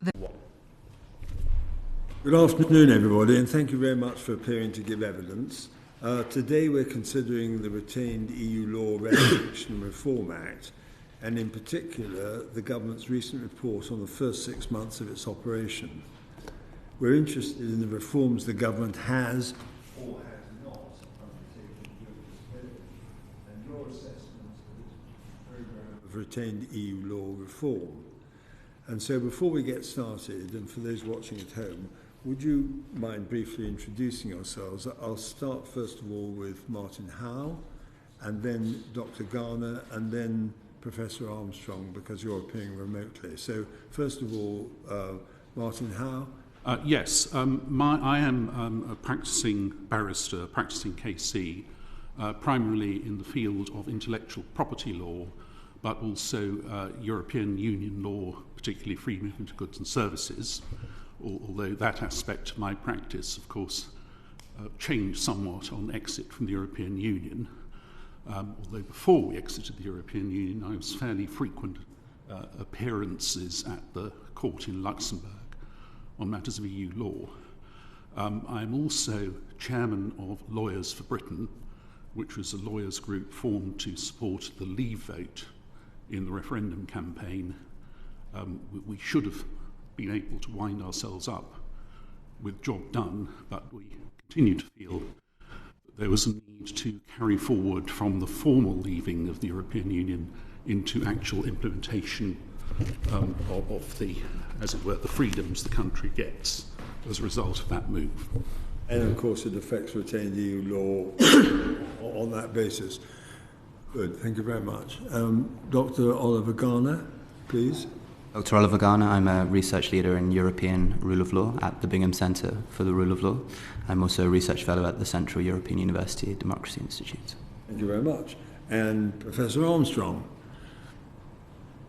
Good afternoon, everybody, and thank you very much for appearing to give evidence. Today we're considering the retained EU Law Restriction and Reform Act, and in particular the government's recent report on the first 6 months of its operation. We're interested in the reforms the government has or has not undertaken during this period, and your assessment of its programme of retained EU law reform. And so before we get started, and for those watching at home, would you mind briefly introducing yourselves? I'll start first of all with Martin Howe, and then Dr. Garner, and then Professor Armstrong, because you're appearing remotely. So first of all, Martin Howe. Yes, I am a practicing barrister, practicing KC, primarily in the field of intellectual property law, but also European Union law, particularly free movement of goods and services, although that aspect of my practice, of course, changed somewhat on exit from the European Union. Although before we exited the European Union, I was fairly frequent appearances at the court in Luxembourg on matters of EU law. I am also chairman of Lawyers for Britain, which was a lawyers group formed to support the Leave vote in the referendum campaign. We should have been able to wind ourselves up with job done, but we continue to feel that there was a need to carry forward from the formal leaving of the European Union into actual implementation of the, as it were, the freedoms the country gets as a result of that move. And of course it affects retained EU law on that basis. Good, thank you very much. Dr. Oliver Garner, please. Dr. Oliver Garner, I'm a research leader in European Rule of Law at the Bingham Centre for the Rule of Law. I'm also a research fellow at the Central European University Democracy Institute. Thank you very much. And Professor Armstrong.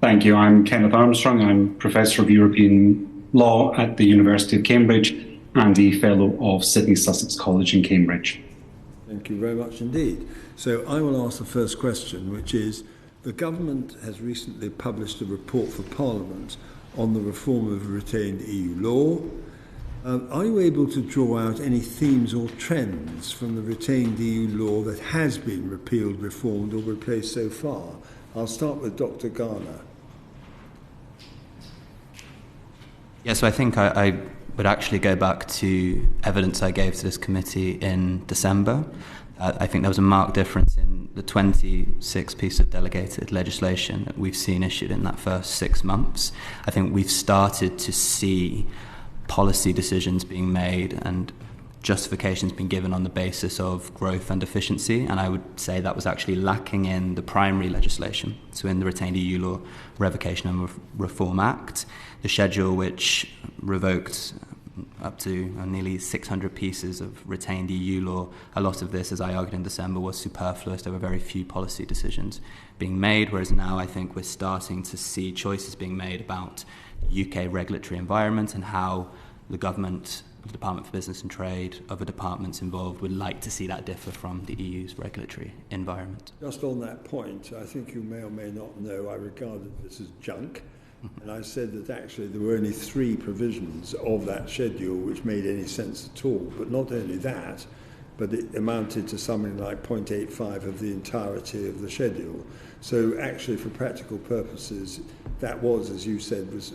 Thank you. I'm Kenneth Armstrong. I'm Professor of European Law at the University of Cambridge and a Fellow of Sydney Sussex College in Cambridge. Thank you very much indeed. So I will ask the first question, which is, the government has recently published a report for Parliament on the reform of retained EU law. Are you able to draw out any themes or trends from the retained EU law that has been repealed, reformed or replaced so far? I'll start with Dr. Garner. Yes, so I think I would actually go back to evidence I gave to this committee in December. I think there was a marked difference in the 26 pieces of delegated legislation that we've seen issued in that first 6 months. I think we've started to see policy decisions being made and justifications being given on the basis of growth and efficiency, and I would say that was actually lacking in the primary legislation. So in the Retained EU Law Revocation and Reform Act, the schedule which revoked up to nearly 600 pieces of retained EU law. A lot of this, as I argued in December, was superfluous. There were very few policy decisions being made, whereas now I think we're starting to see choices being made about UK regulatory environment and how the government, the Department for Business and Trade, other departments involved would like to see that differ from the EU's regulatory environment. Just on that point, I think you may or may not know I regarded this as junk. And I said that actually there were only 3 provisions of that schedule which made any sense at all. But not only that, but it amounted to something like 0.85 of the entirety of the schedule. So actually, for practical purposes, that was, as you said, was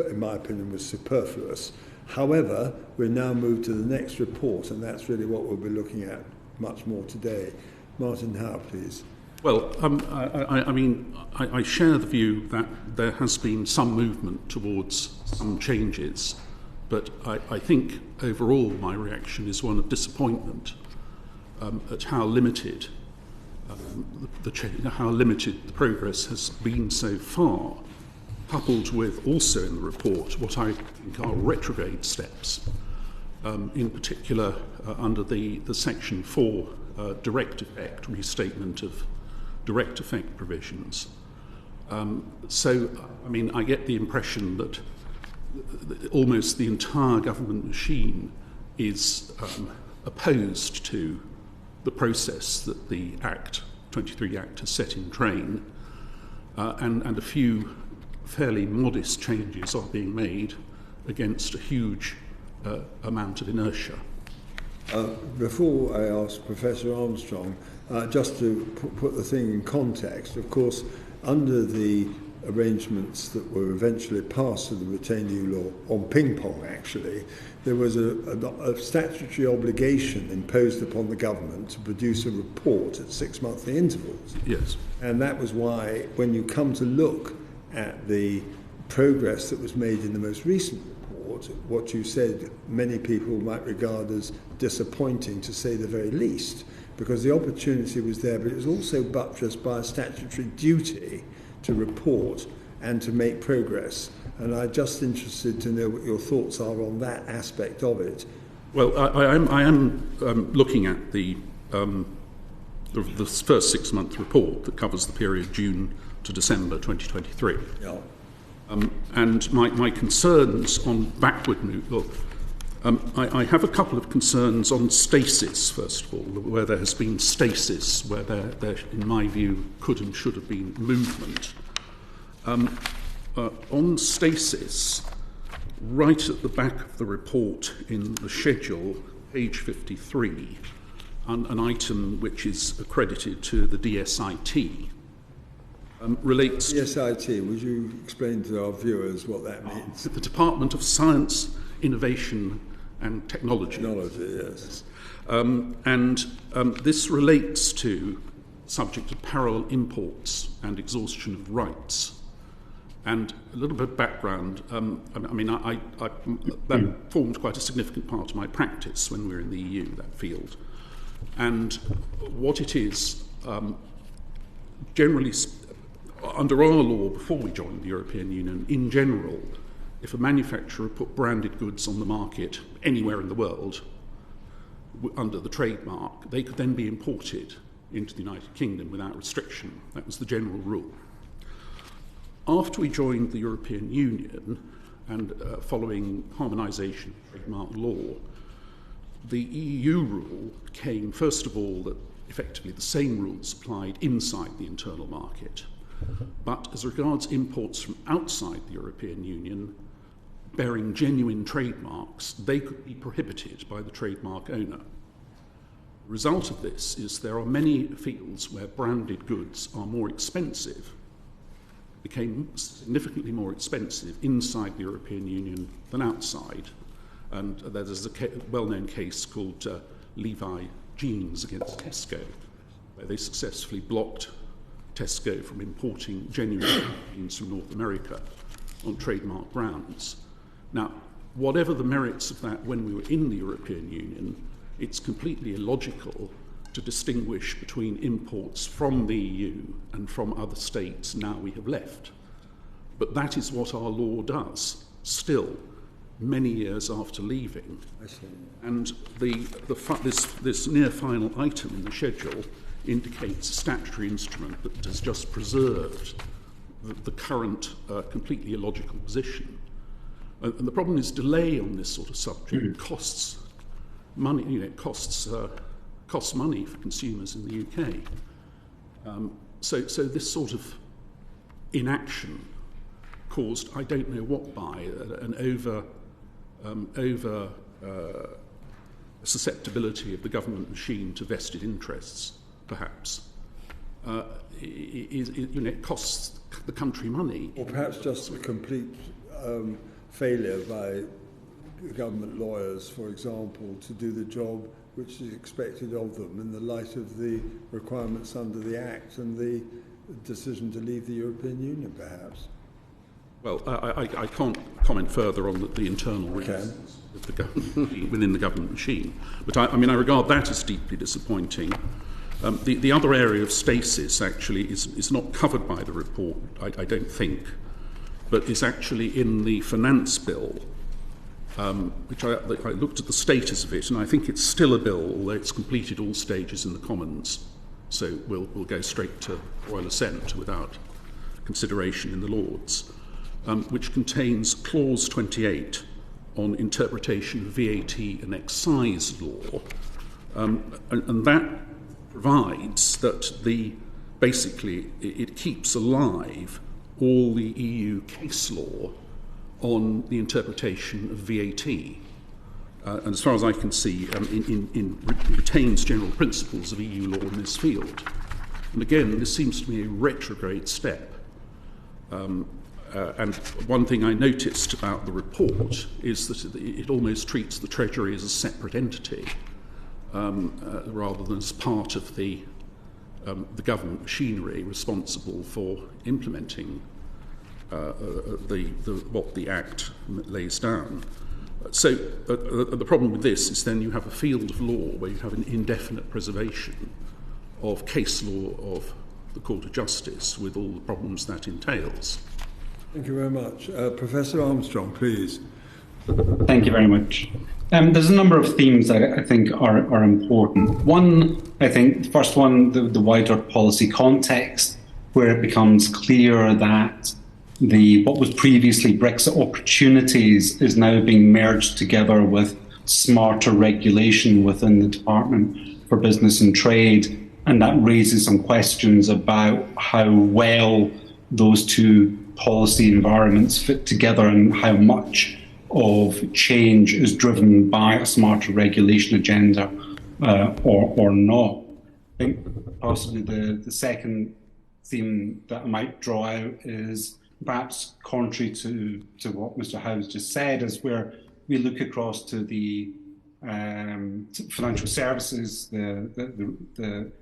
in my opinion, was superfluous. However, we're now moved to the next report, and that's really what we'll be looking at much more today. Martin Howe, please. Well, I share the view that there has been some movement towards some changes, but I think overall my reaction is one of disappointment at how limited how limited the progress has been so far, coupled with also in the report what I think are retrograde steps, in particular under the Section 4 direct effect restatement of direct effect provisions. So, I get the impression that almost the entire government machine is opposed to the process that the Act, 23 Act, has set in train, and a few fairly modest changes are being made against a huge amount of inertia. Before I ask Professor Armstrong, just to put the thing in context, of course, under the arrangements that were eventually passed to the retained EU law on ping pong, actually, there was a statutory obligation imposed upon the government to produce a report at 6-monthly intervals. Yes. And that was why, when you come to look at the progress that was made in the most recent report, what you said many people might regard as disappointing, to say the very least, because the opportunity was there, but it was also buttressed by a statutory duty to report and to make progress. And I'm just interested to know what your thoughts are on that aspect of it. Well, I am looking at the first 6-month report that covers the period June to December 2023. Yeah. And my concerns on backward move, well, I have a couple of concerns on stasis, first of all, where there has been stasis, where there in my view, could and should have been movement. On stasis, right at the back of the report in the schedule, page 53, an item which is accredited to the DSIT, relates to... DSIT, would you explain to our viewers what that means? The Department of Science, Innovation and Technology. Technology, yes. This relates to subject of parallel imports and exhaustion of rights. And a little bit of background, that formed quite a significant part of my practice when we were in the EU, that field. And what it is, generally, under our law, before we joined the European Union, in general, if a manufacturer put branded goods on the market anywhere in the world under the trademark, they could then be imported into the United Kingdom without restriction. That was the general rule. After we joined the European Union and following harmonisation of trademark law, the EU rule came, first of all, that effectively the same rules applied inside the internal market. But as regards imports from outside the European Union, bearing genuine trademarks, they could be prohibited by the trademark owner. The result of this is there are many fields where branded goods are more expensive, became significantly more expensive inside the European Union than outside. And there's a well-known case called Levi Jeans against Tesco, where they successfully blocked Tesco from importing genuine jeans from North America on trademark grounds. Now, whatever the merits of that when we were in the European Union, it's completely illogical to distinguish between imports from the EU and from other states now we have left. But that is what our law does, still, many years after leaving. I see. And this near final item in the schedule indicates a statutory instrument that has just preserved the current completely illogical position. And the problem is delay on this sort of subject costs money. It costs money for consumers in the UK. So this sort of inaction caused, I don't know what by, an over susceptibility of the government machine to vested interests, perhaps. It costs the country money. Or perhaps just a complete failure by government lawyers, for example, to do the job which is expected of them in the light of the requirements under the Act and the decision to leave the European Union, perhaps. Well, I can't comment further on the internal reasons of the government, within the government machine. But I regard that as deeply disappointing. The other area of stasis actually is not covered by the report, I don't think, but is actually in the finance bill, which I looked at the status of it, and I think it's still a bill, although it's completed all stages in the Commons. So we'll go straight to royal assent without consideration in the Lords, which contains Clause 28 on interpretation of VAT and excise law, and that provides that basically it keeps alive all the EU case law on the interpretation of VAT. And as far as I can see, retains general principles of EU law in this field. And again, this seems to me a retrograde step. And one thing I noticed about the report is that it almost treats the Treasury as a separate entity rather than as part of the government machinery responsible for implementing what the Act lays down. So the problem with this is then you have a field of law where you have an indefinite preservation of case law of the Court of Justice with all the problems that entails. Thank you very much. Professor Armstrong, please. Thank you very much. There's a number of themes that I think are important. One, I think, the first one, the wider policy context, where it becomes clear that what was previously Brexit opportunities is now being merged together with smarter regulation within the Department for Business and Trade, and that raises some questions about how well those two policy environments fit together and how much of change is driven by a smarter regulation agenda or not. I think possibly the second theme that I might draw out is perhaps contrary to what Mr. Howe just said, is where we look across to the financial services, the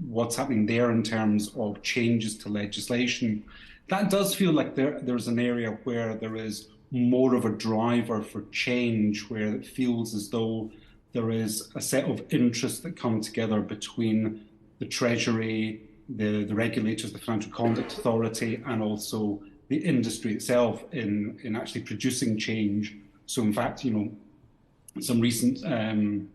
what's happening there in terms of changes to legislation. That does feel like there's an area where there is more of a driver for change, where it feels as though there is a set of interests that come together between the Treasury, the regulators, the Financial Conduct Authority, and also the industry itself in actually producing change. So in fact, some recent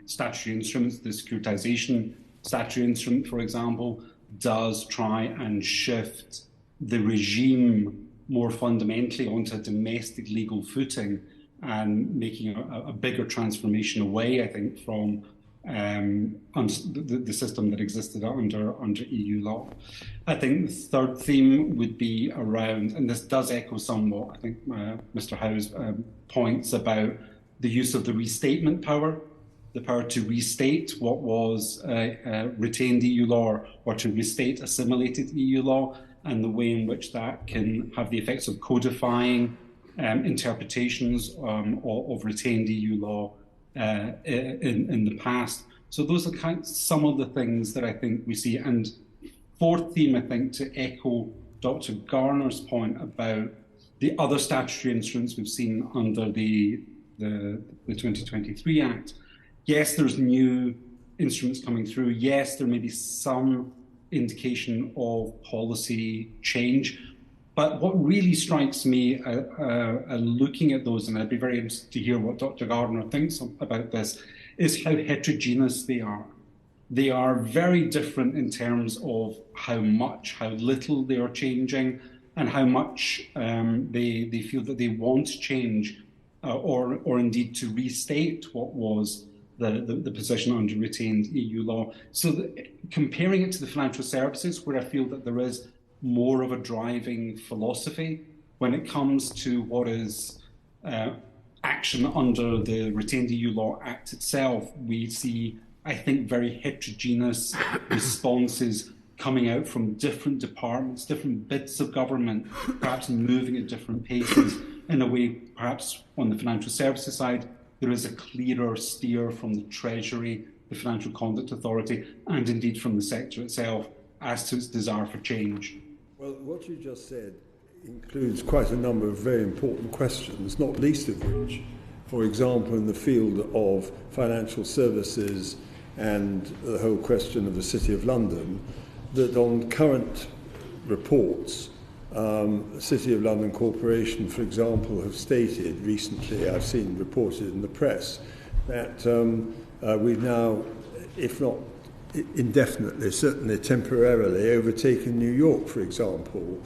statutory instruments, the securitisation statutory instrument, for example, does try and shift the regime more fundamentally onto a domestic legal footing and making a bigger transformation away, I think, from the system that existed under EU law. I think the third theme would be around, and this does echo somewhat, I think, Mr. Howe's points about the use of the restatement power, the power to restate what was retained EU law or to restate assimilated EU law, and the way in which that can have the effects of codifying interpretations of retained EU law in the past. So those are some of the things that I think we see. And fourth theme, I think, to echo Dr. Garner's point about the other statutory instruments we've seen under the 2023 Act. Yes, there's new instruments coming through. Yes, there may be some indication of policy change. But what really strikes me looking at those, and I'd be very interested to hear what Dr. Garner thinks about this, is how heterogeneous they are. They are very different in terms of how much, how little they are changing, and how much they feel that they want change, or indeed to restate what was the position under retained EU law. So comparing it to the financial services, where I feel that there is more of a driving philosophy when it comes to what is action under the Retained EU Law Act itself, we see, I think, very heterogeneous responses coming out from different departments, different bits of government, perhaps moving at different paces. In a way, perhaps on the financial services side, there is a clearer steer from the Treasury, the Financial Conduct Authority, and indeed from the sector itself as to its desire for change. Well, what you just said includes quite a number of very important questions, not least of which, for example, in the field of financial services and the whole question of the City of London, that on current reports, the City of London Corporation, for example, have stated recently, I've seen reported in the press, that we've now, if not indefinitely, certainly temporarily, overtaken New York, for example,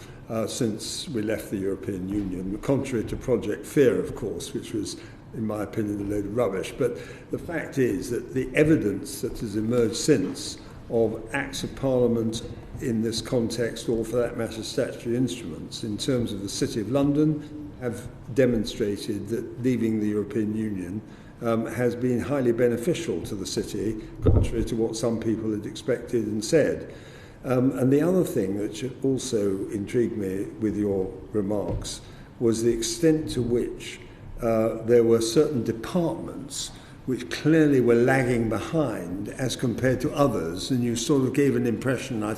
since we left the European Union, contrary to Project Fear, of course, which was, in my opinion, a load of rubbish. But the fact is that the evidence that has emerged since of acts of Parliament in this context, or for that matter, statutory instruments, in terms of the City of London have demonstrated that leaving the European Union has been highly beneficial to the city, contrary to what some people had expected and said. And the other thing that also intrigued me with your remarks was the extent to which there were certain departments which clearly were lagging behind as compared to others, and you sort of gave an impression, I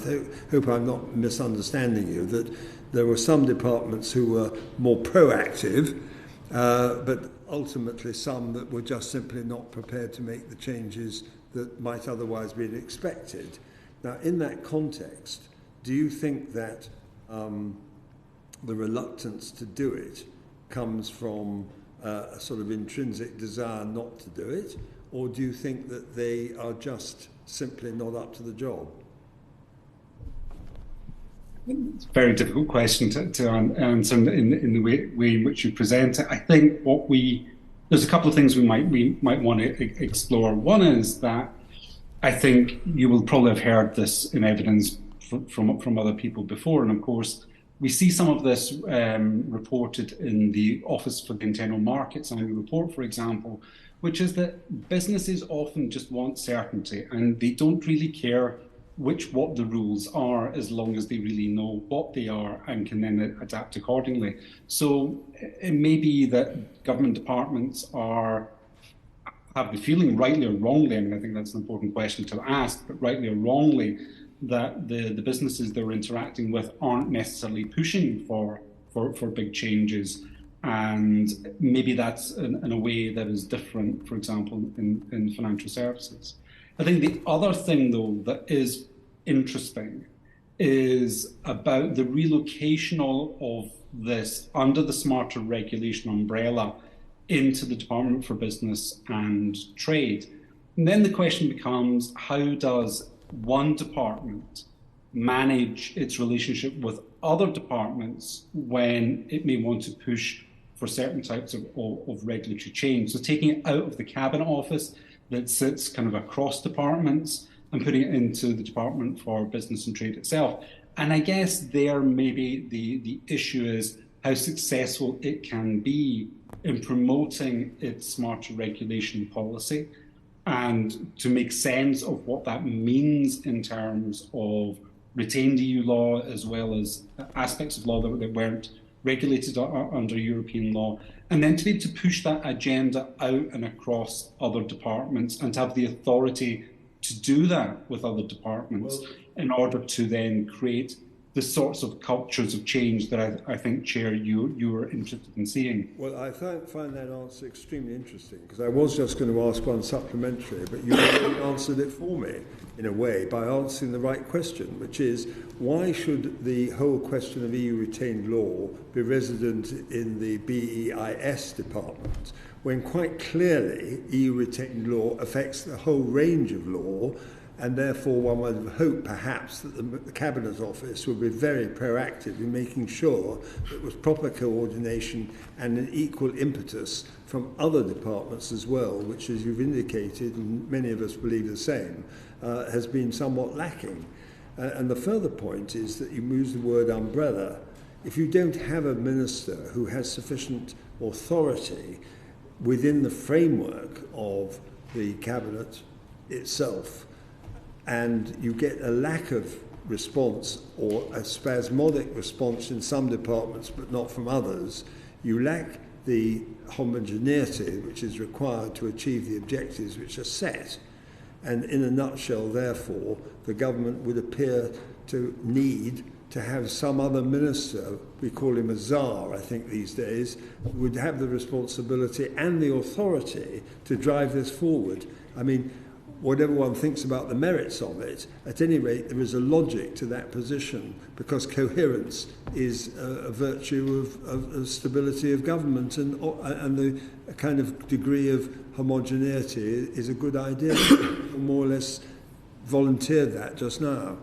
hope I'm not misunderstanding you, that there were some departments who were more proactive, but ultimately some that were just simply not prepared to make the changes that might otherwise be expected. Now, in that context, do you think that the reluctance to do it comes from a sort of intrinsic desire not to do it, or do you think that they are just simply not up to the job? It's a very difficult question to answer in the way in which you present it. I think there's a couple of things we might want to explore. One is that I think you will probably have heard this in evidence from other people before, and of course we see some of this reported in the Office for the Internal Market's annual report, for example, which is that businesses often just want certainty and they don't really care what the rules are, as long as they really know what they are and can then adapt accordingly. So it may be that government departments have the feeling, rightly or wrongly, I mean, I think that's an important question to ask, but rightly or wrongly, that the businesses they're interacting with aren't necessarily pushing for big changes. And maybe that's in a way that is different, for example, in financial services. I think the other thing, though, that is interesting is about the relocation of this under the smarter regulation umbrella into the Department for Business and Trade. And then the question becomes, how does one department manage its relationship with other departments when it may want to push for certain types of regulatory change? So taking it out of the Cabinet Office that sits kind of across departments and putting it into the Department for Business and Trade itself. And I guess there maybe the issue is how successful it can be in promoting its smarter regulation policy, and to make sense of what that means in terms of retained EU law, as well as aspects of law that weren't regulated under European law, and then to be able to push that agenda out and across other departments and to have the authority to do that with other departments in order to then create the sorts of cultures of change that I think, Chair, you are interested in seeing. Well, I find that answer extremely interesting, because I was just going to ask one supplementary, but you already answered it for me, in a way, by answering the right question, which is, why should the whole question of EU retained law be resident in the BEIS department, when quite clearly EU retained law affects the whole range of law, and therefore one would hope perhaps that the Cabinet Office would be very proactive in making sure that there was proper coordination and an equal impetus from other departments as well, which, as you've indicated, and many of us believe the same, has been somewhat lacking. And the further point is that you use the word umbrella. If you don't have a minister who has sufficient authority within the framework of the Cabinet itself, and you get a lack of response or a spasmodic response in some departments but not from others, you lack the homogeneity which is required to achieve the objectives which are set. And in a nutshell, therefore, the government would appear to need to have some other minister, we call him a czar, I think these days, would have the responsibility and the authority to drive this forward. I mean, whatever one thinks about the merits of it, at any rate, there is a logic to that position, because coherence is a virtue of stability of government, and the kind of degree of homogeneity is a good idea. More or less volunteered that just now.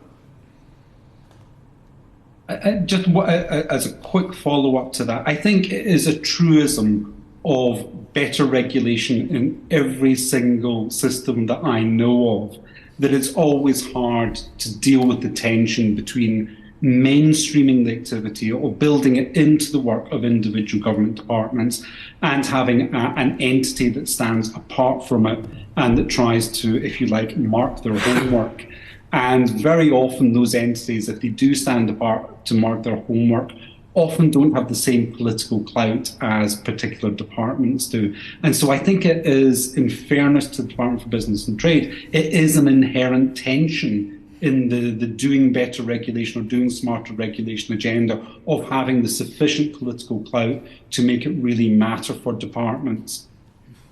Just as a quick follow-up to that, I think it is a truism of better regulation in every single system that I know of, that it's always hard to deal with the tension between mainstreaming the activity or building it into the work of individual government departments and having an entity that stands apart from it and that tries to, if you like, mark their homework. And very often those entities, if they do stand apart to mark their homework, often don't have the same political clout as particular departments do. And so I think it is, in fairness to the Department for Business and Trade, it is an inherent tension in the doing better regulation or doing smarter regulation agenda of having the sufficient political clout to make it really matter for departments.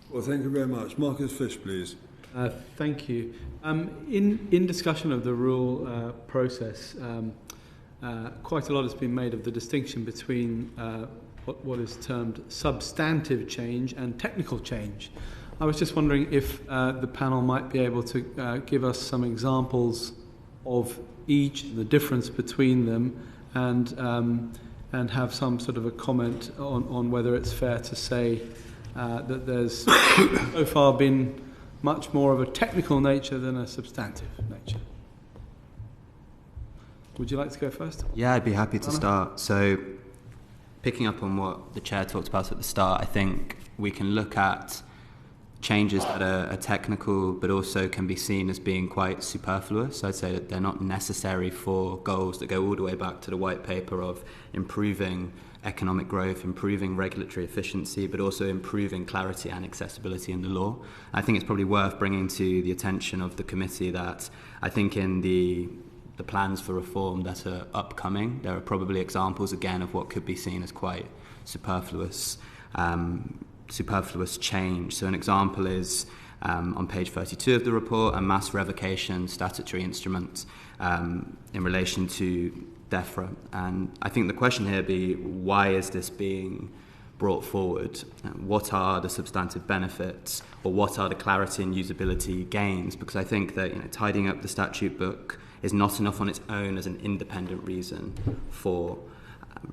Well, thank you very much. Marcus Fish, please. Thank you. In discussion of the rule process, quite a lot has been made of the distinction between what is termed substantive change and technical change. I was just wondering if the panel might be able to give us some examples of each, the difference between them, and have some sort of a comment on whether it's fair to say that there's so far been much more of a technical nature than a substantive nature. Would you like to go first? Yeah, I'd be happy to start. So, picking up on what the Chair talked about at the start, I think we can look at changes that are technical but also can be seen as being quite superfluous. I'd say that they're not necessary for goals that go all the way back to the white paper of improving economic growth, improving regulatory efficiency, but also improving clarity and accessibility in the law. I think it's probably worth bringing to the attention of the committee that I think in the plans for reform that are upcoming, there are probably examples again of what could be seen as quite superfluous change. So an example is on page 32 of the report, a mass revocation statutory instrument in relation to DEFRA. And I think the question here be, why is this being brought forward? What are the substantive benefits, or what are the clarity and usability gains? Because I think that tidying up the statute book is not enough on its own as an independent reason for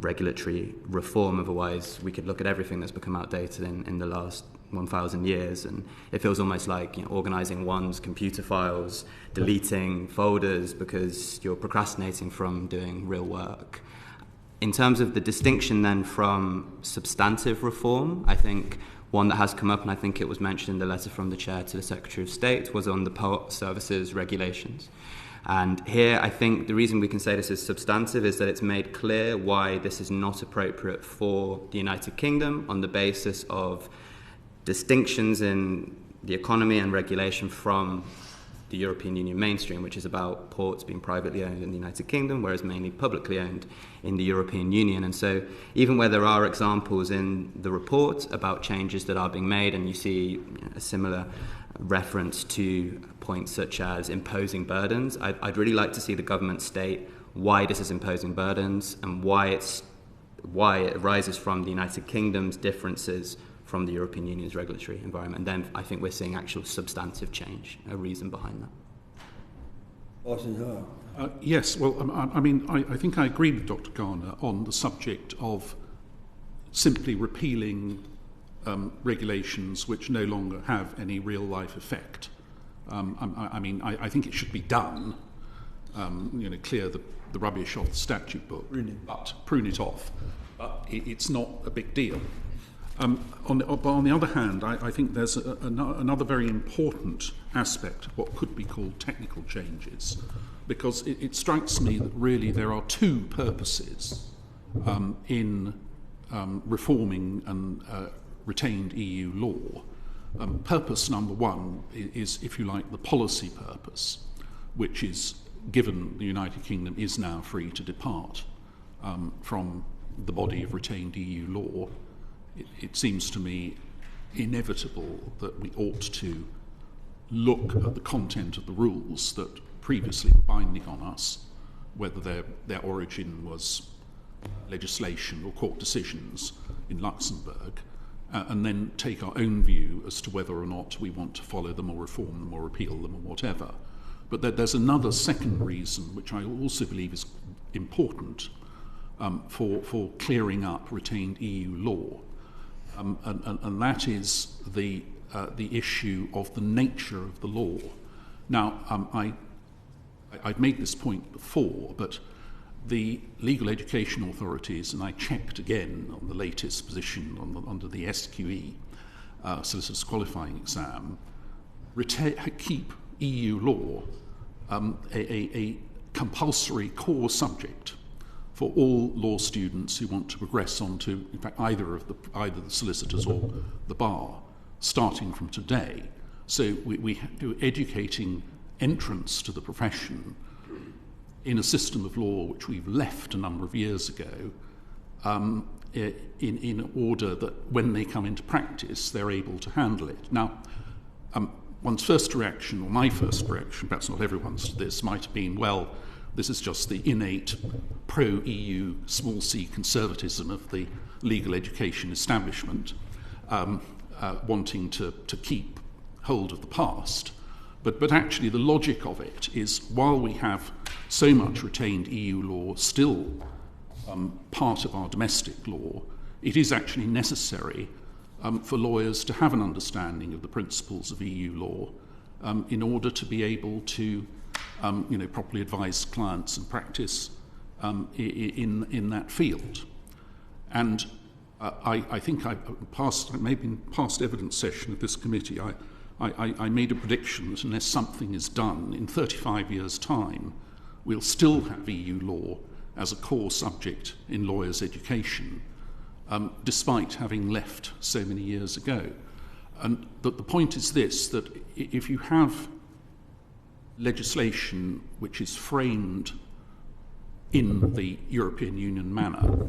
regulatory reform. Otherwise, we could look at everything that's become outdated in the last 1,000 years, and it feels almost like organising one's computer files, deleting folders because you're procrastinating from doing real work. In terms of the distinction then from substantive reform, I think one that has come up, and I think it was mentioned in the letter from the Chair to the Secretary of State, was on the port services regulations. And here, I think the reason we can say this is substantive is that it's made clear why this is not appropriate for the United Kingdom on the basis of distinctions in the economy and regulation from the European Union mainstream, which is about ports being privately owned in the United Kingdom, whereas mainly publicly owned in the European Union. And so even where there are examples in the report about changes that are being made, and you see a similar reference to points such as imposing burdens, I'd really like to see the government state why this is imposing burdens and why it arises from the United Kingdom's differences from the European Union's regulatory environment. And then I think we're seeing actual substantive change, a reason behind that. Martin Howe. Yes, well, I think I agree with Dr. Garner on the subject of simply repealing regulations which no longer have any real-life effect. I think it should be done, clear the rubbish off the statute book, prune it off. But it's not a big deal. On the other hand, I think there's another very important aspect of what could be called technical changes, because it strikes me that really there are two purposes in reforming and retained EU law. Purpose number one is, if you like, the policy purpose, which is, given the United Kingdom is now free to depart from the body of retained EU law, it seems to me inevitable that we ought to look at the content of the rules that previously were binding on us, whether their origin was legislation or court decisions in Luxembourg, and then take our own view as to whether or not we want to follow them or reform them or repeal them or whatever. But there's another second reason, which I also believe is important for clearing up retained EU law. And that is the issue of the nature of the law. Now, I've made this point before, but the legal education authorities, and I checked again on the latest position under the SQE, Solicitor's Qualifying Exam, keep EU law a compulsory core subject for all law students who want to progress on to, in fact, either the solicitors or the bar, starting from today. So we do educating entrance to the profession in a system of law which we've left a number of years ago, in order that when they come into practice, they're able to handle it. Now, one's first reaction, or my first reaction, perhaps not everyone's to this, might have been, well, this is just the innate pro-EU small c conservatism of the legal education establishment, wanting to keep hold of the past. But actually the logic of it is, while we have so much retained EU law still part of our domestic law, it is actually necessary for lawyers to have an understanding of the principles of EU law in order to be able to properly advise clients and practice in that field. And I think maybe in past evidence session of this committee, I made a prediction that unless something is done, in 35 years' time, we'll still have EU law as a core subject in lawyers' education, despite having left so many years ago. And the point is this, that if you have legislation which is framed in the European Union manner,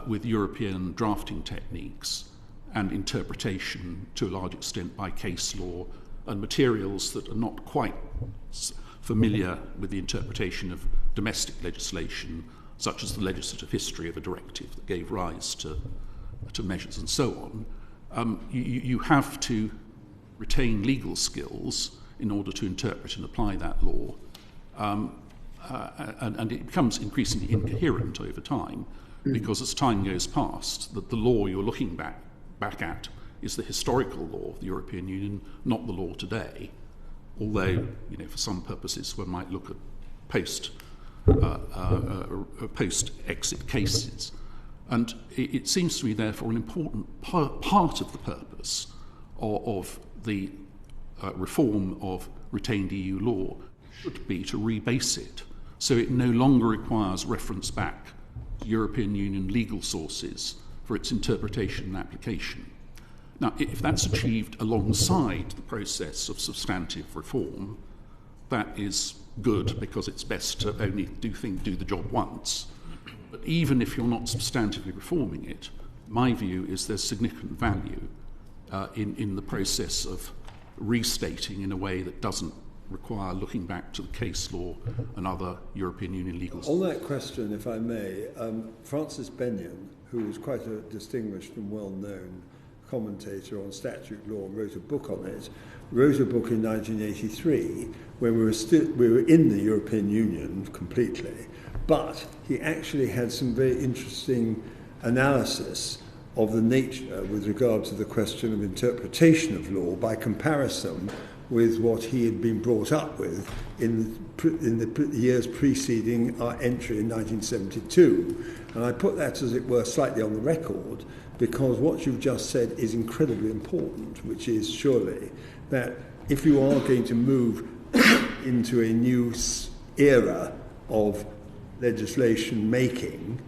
with European drafting techniques and interpretation to a large extent by case law and materials that are not quite familiar with the interpretation of domestic legislation, such as the legislative history of a directive that gave rise to measures and so on, you have to retain legal skills in order to interpret and apply that law. And it becomes increasingly incoherent over time, because as time goes past, the law you're looking back at is the historical law of the European Union, not the law today. Although, for some purposes, one might look at post-exit cases. And it seems to me, therefore, an important part of the purpose of the reform of retained EU law should be to rebase it, so it no longer requires reference back to European Union legal sources for its interpretation and application. Now, if that's achieved alongside the process of substantive reform, that is good, because it's best to only do the job once. But even if you're not substantively reforming it, my view is there's significant value in the process of restating in a way that doesn't require looking back to the case law and other European Union legal systems. On that question, if I may, Francis Benyon, who was quite a distinguished and well-known commentator on statute law and wrote a book on it, wrote a book in 1983 when we were in the European Union completely, but he actually had some very interesting analysis of the nature with regard to the question of interpretation of law by comparison with what he had been brought up with in the years preceding our entry in 1972. And I put that, as it were, slightly on the record, because what you've just said is incredibly important, which is surely that if you are going to move into a new era of legislation making,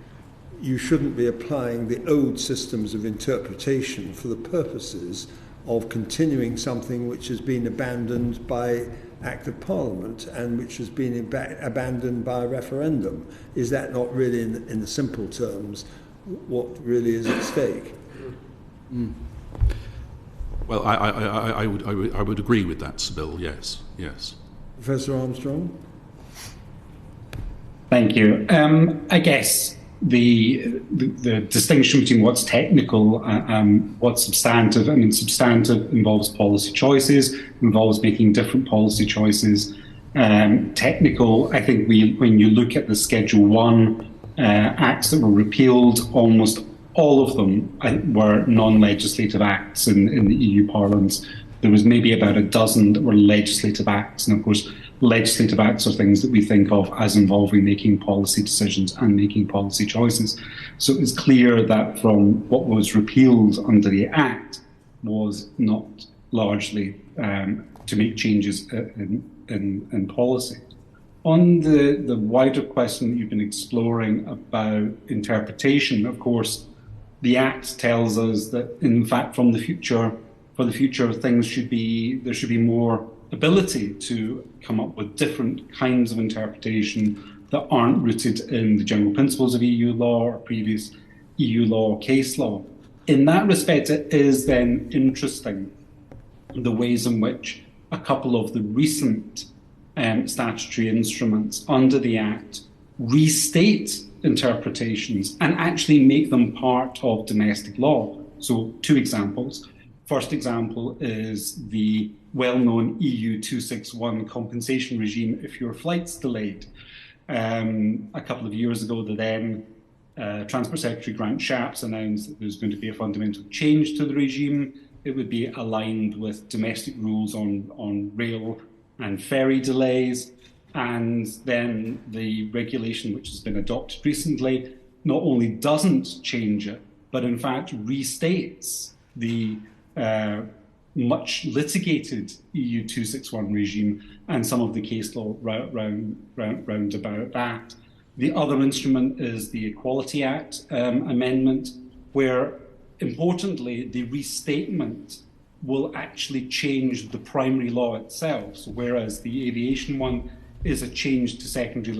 you shouldn't be applying the old systems of interpretation for the purposes of continuing something which has been abandoned by Act of Parliament and which has been abandoned by a referendum. Is that not really, in the simple terms, what really is at stake? Mm. Well, I would agree with that, Sybil. Yes. Professor Armstrong? Thank you. I guess the distinction between what's technical and what's substantive. I mean, substantive involves policy choices, involves making different policy choices. Technical, I think when you look at the Schedule 1 acts that were repealed, almost all of them were non-legislative acts in the EU parlance. There was maybe about a dozen that were legislative acts, and of course legislative acts are things that we think of as involving making policy decisions and making policy choices. So it's clear that from what was repealed under the Act was not largely to make changes in policy. On the wider question that you've been exploring about interpretation, of course, the Act tells us that, in fact, for the future, there should be more ability to come up with different kinds of interpretation that aren't rooted in the general principles of EU law or previous EU law case law. In that respect, it is then interesting the ways in which a couple of the recent statutory instruments under the Act restate interpretations and actually make them part of domestic law. So 2 examples. First example is the well-known EU 261 compensation regime if your flight's delayed. A couple of years ago, the then Transport Secretary Grant Shapps announced that there's going to be a fundamental change to the regime. It would be aligned with domestic rules on rail and ferry delays. And then the regulation, which has been adopted recently, not only doesn't change it, but in fact restates the much litigated EU 261 regime and some of the case law round about that. The other instrument is the Equality Act amendment, where, importantly, the restatement will actually change the primary law itself. So whereas the aviation one is a change to secondary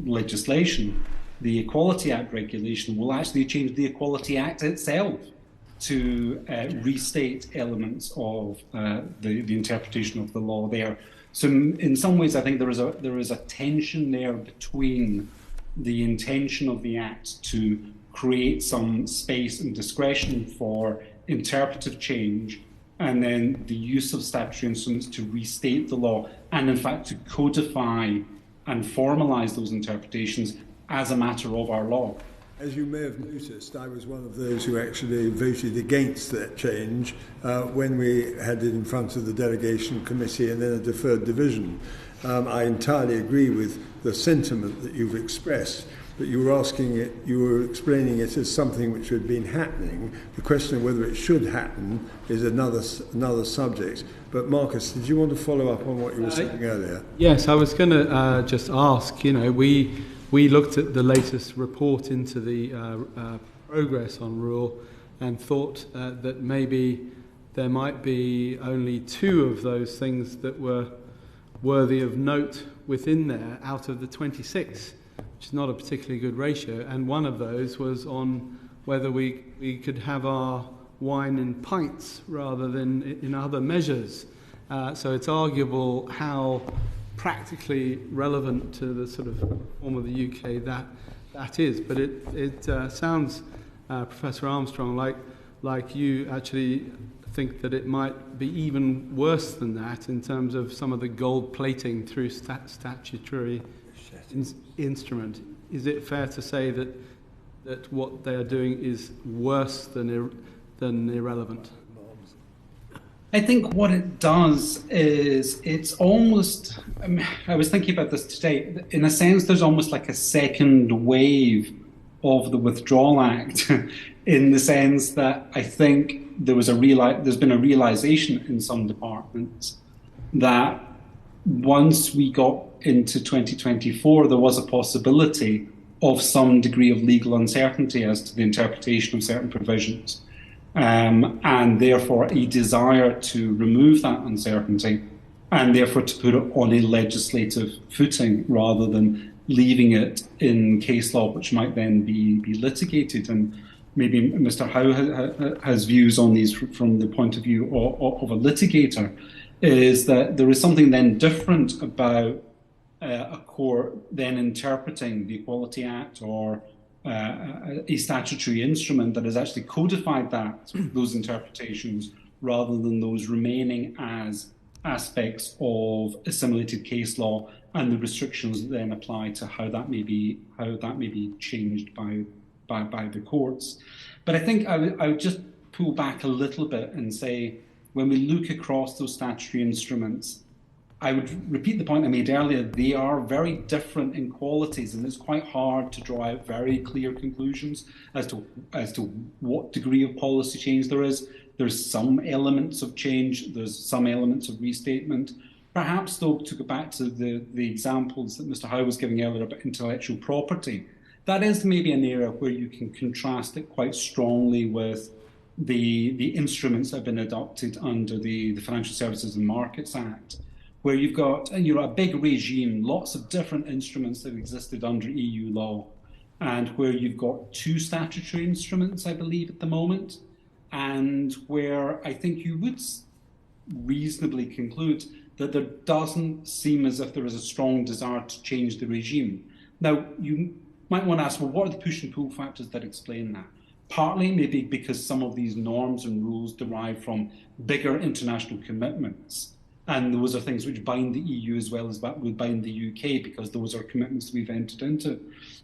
legislation, the Equality Act regulation will actually change the Equality Act itself to restate elements of the interpretation of the law there. So in some ways, I think there is a tension there between the intention of the Act to create some space and discretion for interpretive change, and then the use of statutory instruments to restate the law, and in fact to codify and formalise those interpretations as a matter of our law. As you may have noticed, I was one of those who actually voted against that change when we had it in front of the delegation committee and then a deferred division. I entirely agree with the sentiment that you've expressed, but you were explaining it as something which had been happening. The question of whether it should happen is another subject. But Marcus, did you want to follow up on what you were saying earlier? Yes, I was going to just ask, we looked at the latest report into the progress on rule and thought that maybe there might be only 2 of those things that were worthy of note within there out of the 26, which is not a particularly good ratio. And one of those was on whether we could have our wine in pints rather than in other measures. So it's arguable how practically relevant to the sort of form of the UK that is. But it sounds, Professor Armstrong, like you actually think that it might be even worse than that in terms of some of the gold plating through statutory instrument. Is it fair to say that what they are doing is worse than irrelevant? I think what it does is it's almost, I was thinking about this today, in a sense there's almost like a second wave of the Withdrawal Act in the sense that I think there's been a realisation in some departments that once we got into 2024 there was a possibility of some degree of legal uncertainty as to the interpretation of certain provisions. And therefore a desire to remove that uncertainty and therefore to put it on a legislative footing rather than leaving it in case law, which might then be litigated. And maybe Mr. Howe has views on these from the point of view of a litigator, is that there is something then different about a court then interpreting the Equality Act or a statutory instrument that has actually codified those interpretations rather than those remaining as aspects of assimilated case law and the restrictions that then apply to how that may be changed by the courts. But I think I would just pull back a little bit and say when we look across those statutory instruments, I would repeat the point I made earlier. They are very different in qualities, and it's quite hard to draw out very clear conclusions as to what degree of policy change there is. There's some elements of change. There's some elements of restatement. Perhaps, though, to go back to the examples that Mr. Howe was giving earlier about intellectual property, that is maybe an area where you can contrast it quite strongly with the instruments that have been adopted under the Financial Services and Markets Act, where you've got a big regime, lots of different instruments that existed under EU law, and where you've got 2 statutory instruments, I believe, at the moment, and where I think you would reasonably conclude that there doesn't seem as if there is a strong desire to change the regime. Now, you might want to ask, well, what are the push and pull factors that explain that? Partly maybe because some of these norms and rules derive from bigger international commitments. And those are things which bind the EU as well as would bind the UK, because those are commitments we've entered into.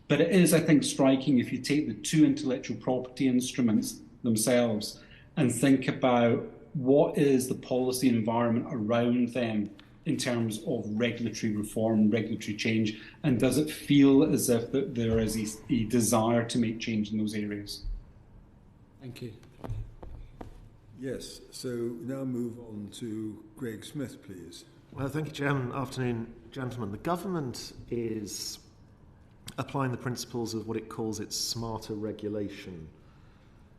But it is, I think, striking if you take the 2 intellectual property instruments themselves and think about what is the policy environment around them in terms of regulatory reform, regulatory change, and does it feel as if there is a desire to make change in those areas? Thank you. Yes, so now move on to Greg Smith, please. Well, thank you, Chairman. Afternoon, gentlemen. The government is applying the principles of what it calls its smarter regulation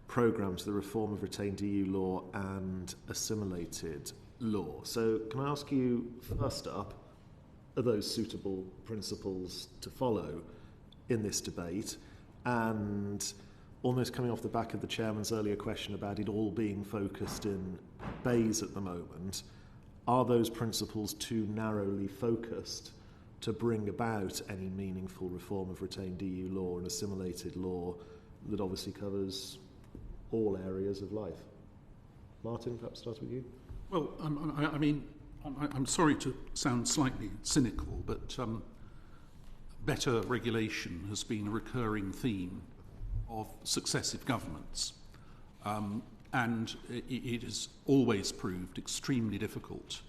programme to the reform of retained EU law and assimilated law. So can I ask you, first up, are those suitable principles to follow in this debate? And almost coming off the back of the Chairman's earlier question about it all being focused in bays at the moment, are those principles too narrowly focused to bring about any meaningful reform of retained EU law and assimilated law that obviously covers all areas of life? Martin, perhaps start with you. Well, I'm sorry to sound slightly cynical, but better regulation has been a recurring theme of successive governments, and it has always proved extremely difficult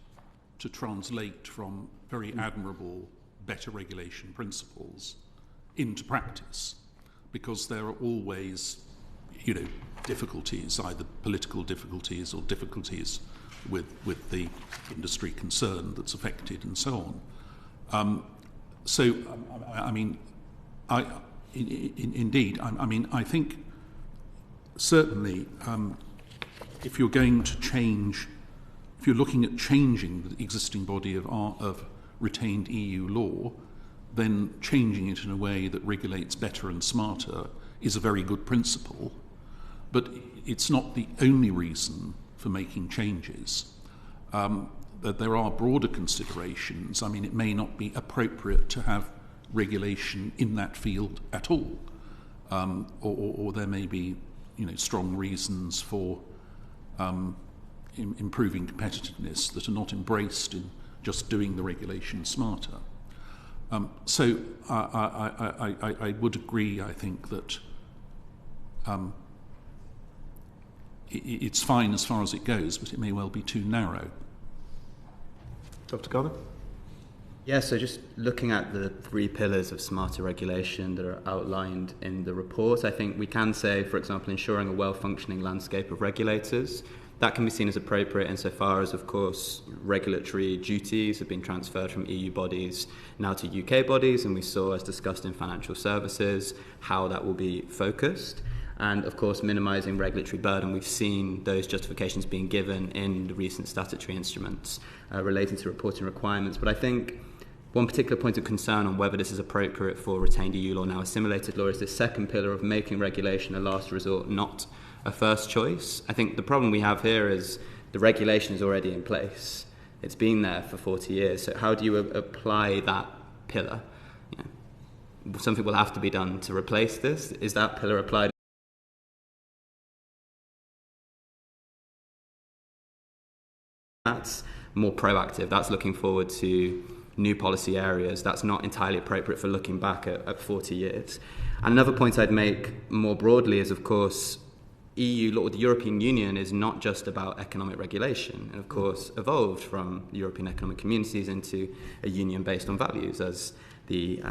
to translate from very admirable better regulation principles into practice, because there are always, difficulties, either political difficulties or difficulties with the industry concerned that's affected and so on. Indeed, I think certainly if you're going to change, if you're looking at changing the existing body of retained EU law, then changing it in a way that regulates better and smarter is a very good principle. But it's not the only reason for making changes. That there are broader considerations. It may not be appropriate to have regulation in that field at all, or there may be, strong reasons for improving competitiveness that are not embraced in just doing the regulation smarter. So I would agree. I think that it's fine as far as it goes, but it may well be too narrow. Dr. Garner? Yeah, so just looking at the 3 pillars of smarter regulation that are outlined in the report, I think we can say, for example, ensuring a well-functioning landscape of regulators. That can be seen as appropriate insofar as, of course, regulatory duties have been transferred from EU bodies now to UK bodies, and we saw, as discussed in financial services, how that will be focused. And, of course, minimising regulatory burden. We've seen those justifications being given in the recent statutory instruments relating to reporting requirements. But I think one particular point of concern on whether this is appropriate for retained EU law, now assimilated law, is this second pillar of making regulation a last resort, not a first choice. I think the problem we have here is the regulation is already in place. It's been there for 40 years. So how do you apply that pillar? Something will have to be done to replace this. Is that pillar applied? That's more proactive. That's looking forward to new policy areas. That's not entirely appropriate for looking back at 40 years. And another point I'd make more broadly is, of course, EU law, the European Union, is not just about economic regulation, and of course evolved from European economic communities into a union based on values, as the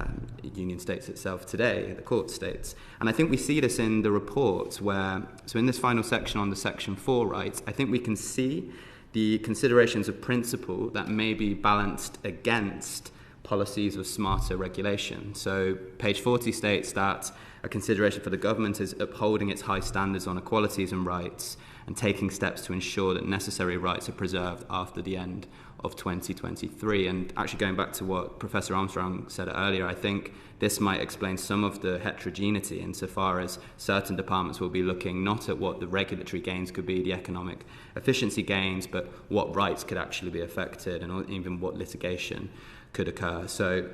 union states itself today, the court states. And I think we see this in the report so in this final section on the Section 4 rights, I think we can see the considerations of principle that may be balanced against policies of smarter regulation. So page 40 states that a consideration for the government is upholding its high standards on equalities and rights and taking steps to ensure that necessary rights are preserved after the end of 2023. And actually going back to what Professor Armstrong said earlier, I think this might explain some of the heterogeneity insofar as certain departments will be looking not at what the regulatory gains could be, the economic efficiency gains, but what rights could actually be affected and even what litigation could occur. So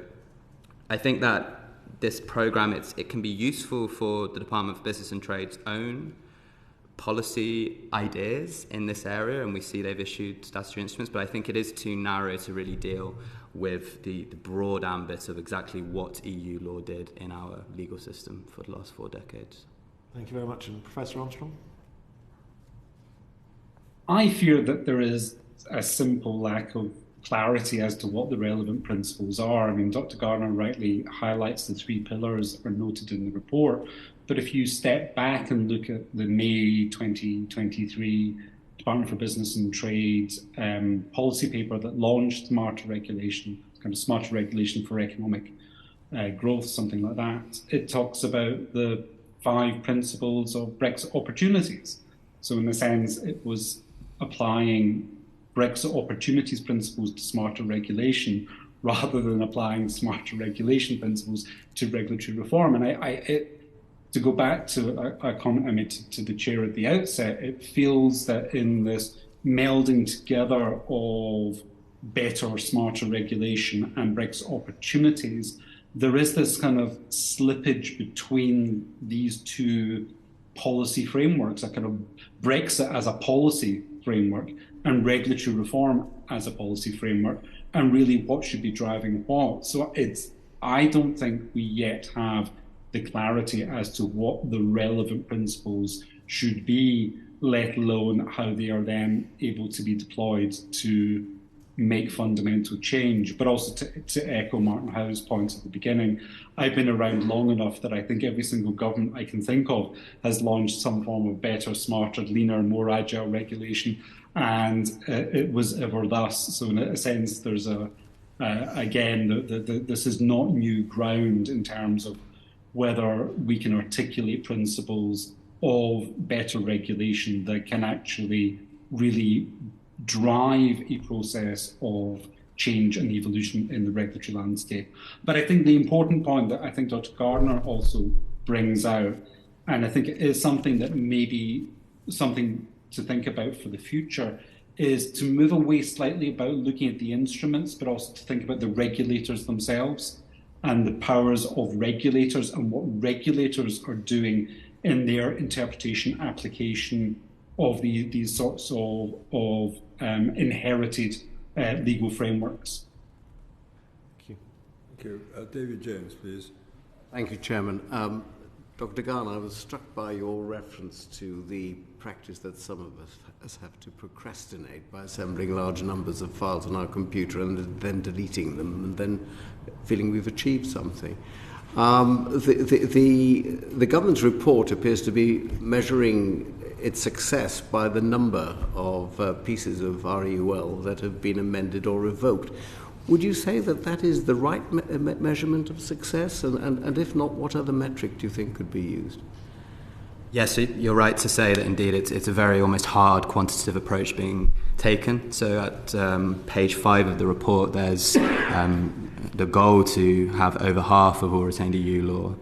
I think that this programme, it can be useful for the Department for Business and Trade's own policy ideas in this area, and we see they've issued statutory instruments, but I think it is too narrow to really deal with the broad ambit of exactly what EU law did in our legal system for the last 4 decades. Thank you very much. And Professor Armstrong? I fear that there is a simple lack of clarity as to what the relevant principles are. I mean, Dr. Garner rightly highlights the 3 pillars that are noted in the report, but if you step back and look at the May 2023 Department for Business and Trade policy paper that launched smarter regulation, kind of smarter regulation for economic growth, something like that, it talks about the 5 principles of Brexit opportunities. So in a sense, it was applying Brexit opportunities principles to smarter regulation rather than applying smarter regulation principles to regulatory reform. And to go back to a comment I made to the chair at the outset, it feels that in this melding together of better, smarter regulation and Brexit opportunities, there is this kind of slippage between these 2 policy frameworks, a kind of Brexit as a policy framework and regulatory reform as a policy framework, and really what should be driving what. So I don't think we yet have the clarity as to what the relevant principles should be, let alone how they are then able to be deployed to make fundamental change. But also to echo Martin Howe's points at the beginning, I've been around long enough that I think every single government I can think of has launched some form of better, smarter, leaner, more agile regulation, and it was ever thus. So in a sense, there's this is not new ground in terms of whether we can articulate principles of better regulation that can actually really drive a process of change and evolution in the regulatory landscape. But I think the important point that I think Dr. Garner also brings out, and I think it is something that may be something to think about for the future, is to move away slightly about looking at the instruments, but also to think about the regulators themselves and the powers of regulators and what regulators are doing in their interpretation, application of these sorts of inherited legal frameworks. Thank you. Thank you. David James, please. Thank you, Chairman. Dr. Garner, I was struck by your reference to the practice that some of us have to procrastinate by assembling large numbers of files on our computer and then deleting them and then feeling we've achieved something. The government's report appears to be measuring its success by the number of pieces of REUL that have been amended or revoked. Would you say that that is the right measurement of success? And if not, what other metric do you think could be used? Yes, you're right to say that indeed it's a very almost hard quantitative approach being taken. So at page 5 of the report, there's the goal to have over half of all retained EU law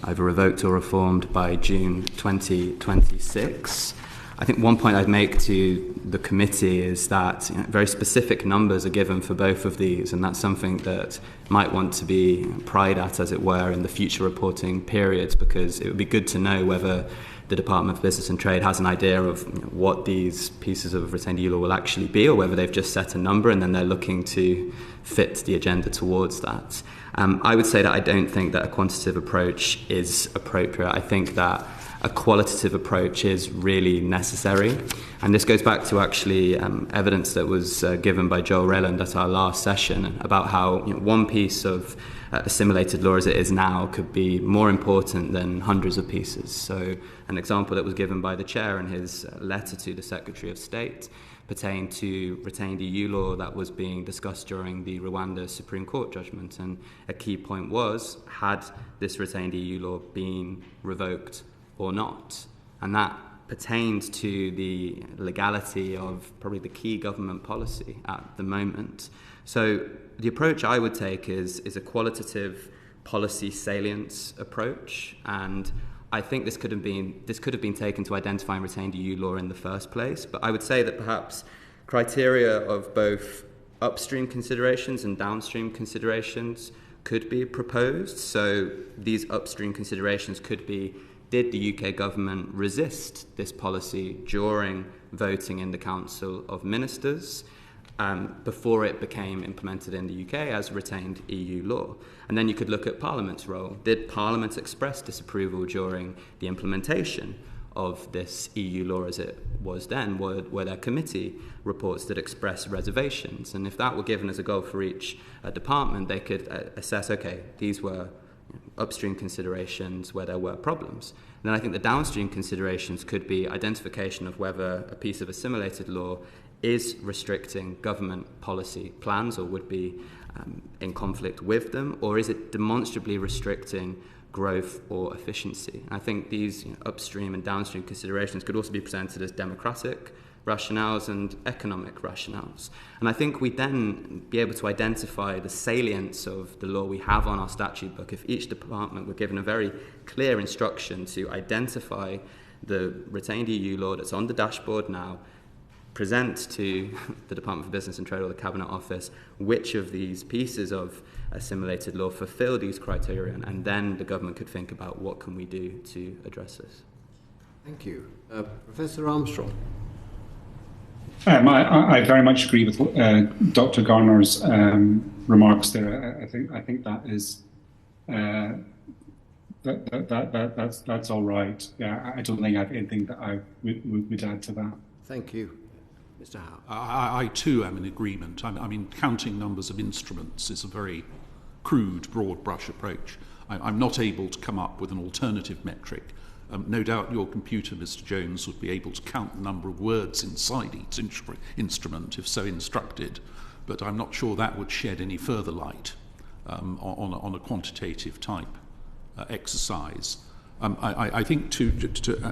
either revoked or reformed by June 2026. I think one point I'd make to the committee is that very specific numbers are given for both of these, and that's something that might want to be pried at, as it were, in the future reporting periods, because it would be good to know whether the Department for Business and Trade has an idea of what these pieces of retained EU law will actually be, or whether they've just set a number and then they're looking to fit the agenda towards that. I would say that I don't think that a quantitative approach is appropriate. I think that a qualitative approach is really necessary. And this goes back to actually evidence that was given by Joel Rayland at our last session about how one piece of assimilated law as it is now could be more important than hundreds of pieces. So an example that was given by the chair in his letter to the Secretary of State pertained to retained EU law that was being discussed during the Rwanda Supreme Court judgment. And a key point was, had this retained EU law been revoked or not? And that pertained to the legality of probably the key government policy at the moment. So the approach I would take is a qualitative policy salience approach, and I think this could have been taken to identify and retained EU law in the first place. But I would say that perhaps criteria of both upstream considerations and downstream considerations could be proposed. So these upstream considerations could be: did the UK government resist this policy during voting in the Council of Ministers before it became implemented in the UK as retained EU law? And then you could look at Parliament's role. Did Parliament express disapproval during the implementation of this EU law as it was then? Were there committee reports that expressed reservations? And if that were given as a goal for each department, they could assess, okay, these were upstream considerations where there were problems. And then I think the downstream considerations could be identification of whether a piece of assimilated law is restricting government policy plans or would be in conflict with them, or is it demonstrably restricting growth or efficiency? And I think these upstream and downstream considerations could also be presented as democratic rationales and economic rationales. And I think we'd then be able to identify the salience of the law we have on our statute book if each department were given a very clear instruction to identify the retained EU law that's on the dashboard now, present to the Department for Business and Trade or the Cabinet Office which of these pieces of assimilated law fulfill these criteria, and then the government could think about what can we do to address this. Thank you. Professor Armstrong. I very much agree with Dr. Garner's remarks there. I think that is that's all right. Yeah, I don't think I have anything that I would add to that. Thank you. Mr. Howe. I too am in agreement. I mean, counting numbers of instruments is a very crude, broad brush approach. I'm not able to come up with an alternative metric. No doubt your computer, Mr. Jones, would be able to count the number of words inside each instrument, if so instructed, but I'm not sure that would shed any further light on a quantitative type exercise. I think to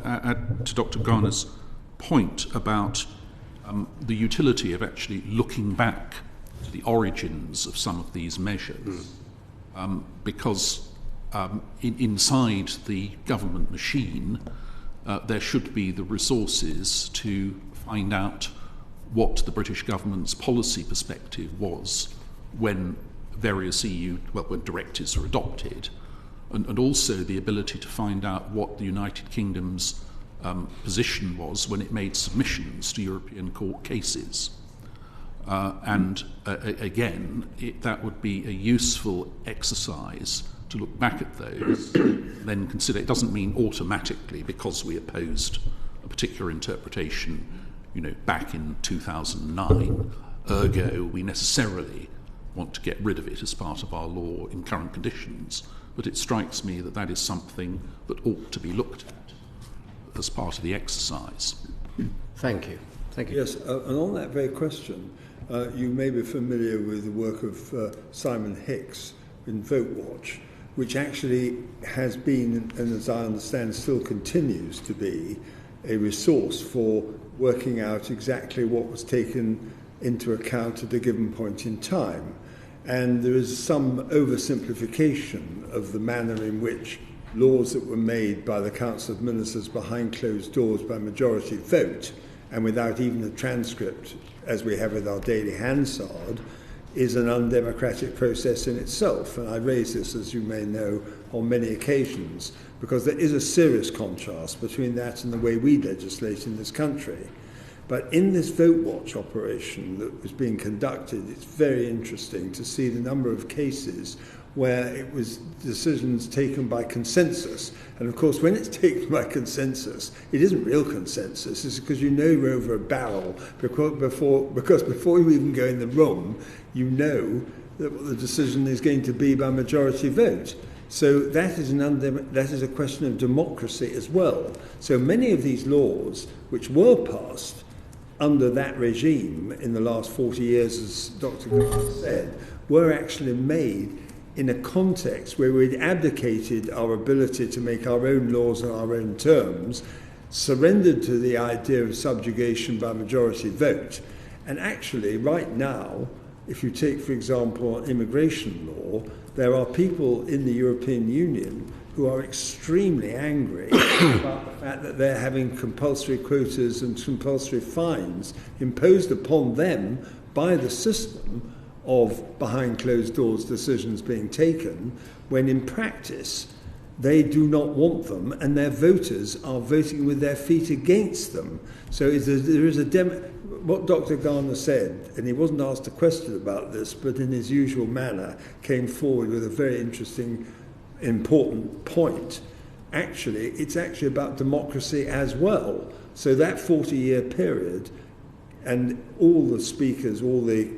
add to Dr. Garner's point about the utility of actually looking back to the origins of some of these measures, because inside the government machine there should be the resources to find out what the British government's policy perspective was when various when directives are adopted, and also the ability to find out what the United Kingdom's position was when it made submissions to European court cases. Again, that would be a useful exercise to look back at those, then consider. It doesn't mean automatically, because we opposed a particular interpretation, back in 2009, ergo we necessarily want to get rid of it as part of our law in current conditions. But it strikes me that that is something that ought to be looked at as part of the exercise. Thank you. Thank you. Yes, and on that very question, you may be familiar with the work of Simon Hicks in VoteWatch, which actually has been, and as I understand still continues to be, a resource for working out exactly what was taken into account at a given point in time. And there is some oversimplification of the manner in which laws that were made by the Council of Ministers behind closed doors by majority vote, and without even a transcript, as we have with our daily Hansard, is an undemocratic process in itself. And I raise this, as you may know, on many occasions, because there is a serious contrast between that and the way we legislate in this country. But in this VoteWatch operation that was being conducted, it's very interesting to see the number of cases where it was decisions taken by consensus. And of course, when it's taken by consensus, it isn't real consensus. It's because you know you're over a barrel, because before you even go in the room, you know that what the decision is going to be by majority vote. So that is a question of democracy as well. So many of these laws, which were passed under that regime in the last 40 years, as Dr. Garner said, were actually made in a context where we'd abdicated our ability to make our own laws on our own terms, surrendered to the idea of subjugation by majority vote. And actually, right now, if you take, for example, immigration law, there are people in the European Union who are extremely angry about the fact that they're having compulsory quotas and compulsory fines imposed upon them by the system of behind closed doors decisions being taken, when in practice they do not want them and their voters are voting with their feet against them. So there is what Dr. Garner said, and he wasn't asked a question about this, but in his usual manner came forward with a very interesting, important point. Actually, it's actually about democracy as well. So that 40-year period, and all the speakers, all the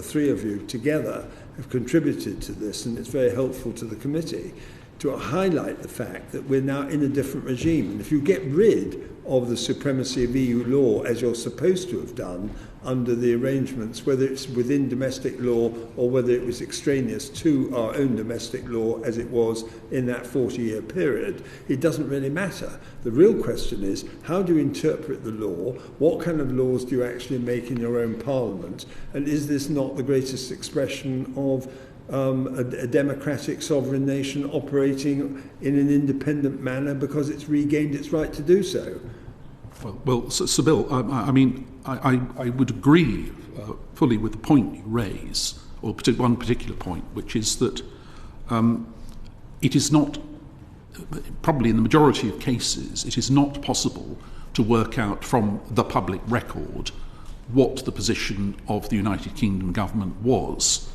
three of you together have contributed to this, and it's very helpful to the committee to highlight the fact that we're now in a different regime. And if you get rid of the supremacy of EU law, as you're supposed to have done under the arrangements, whether it's within domestic law or whether it was extraneous to our own domestic law as it was in that 40-year period, it doesn't really matter. The real question is, how do you interpret the law? What kind of laws do you actually make in your own parliament? And is this not the greatest expression of a democratic sovereign nation operating in an independent manner because it's regained its right to do so? Well, Sir Bill, I would agree fully with the point you raise, or one particular point, which is that it is not, probably in the majority of cases, it is not possible to work out from the public record what the position of the United Kingdom government was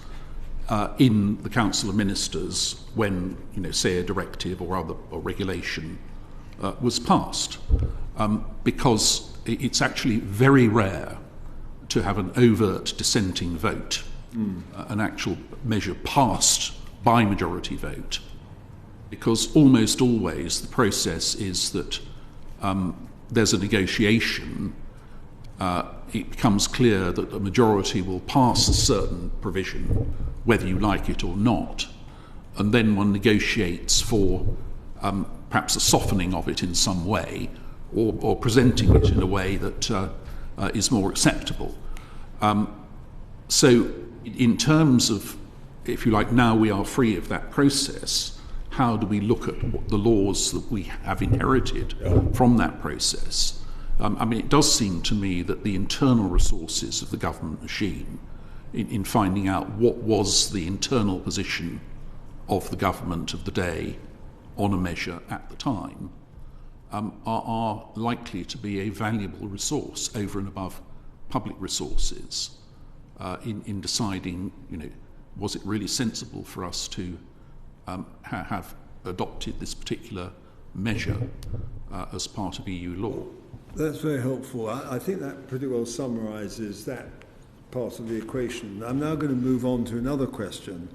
in the Council of Ministers when, say, a directive or regulation was passed, because it's actually very rare to have an overt dissenting vote, an actual measure passed by majority vote, because almost always the process is that there's a negotiation. It becomes clear that the majority will pass a certain provision, whether you like it or not, and then one negotiates for perhaps a softening of it in some way, or presenting it in a way that is more acceptable. So in terms of, if you like, now we are free of that process, how do we look at the laws that we have inherited from that process? It does seem to me that the internal resources of the government machine in finding out what was the internal position of the government of the day on a measure at the time are likely to be a valuable resource over and above public resources in deciding, was it really sensible for us to have adopted this particular measure as part of EU law? That's very helpful. I think that pretty well summarises that part of the equation. I'm now going to move on to another question,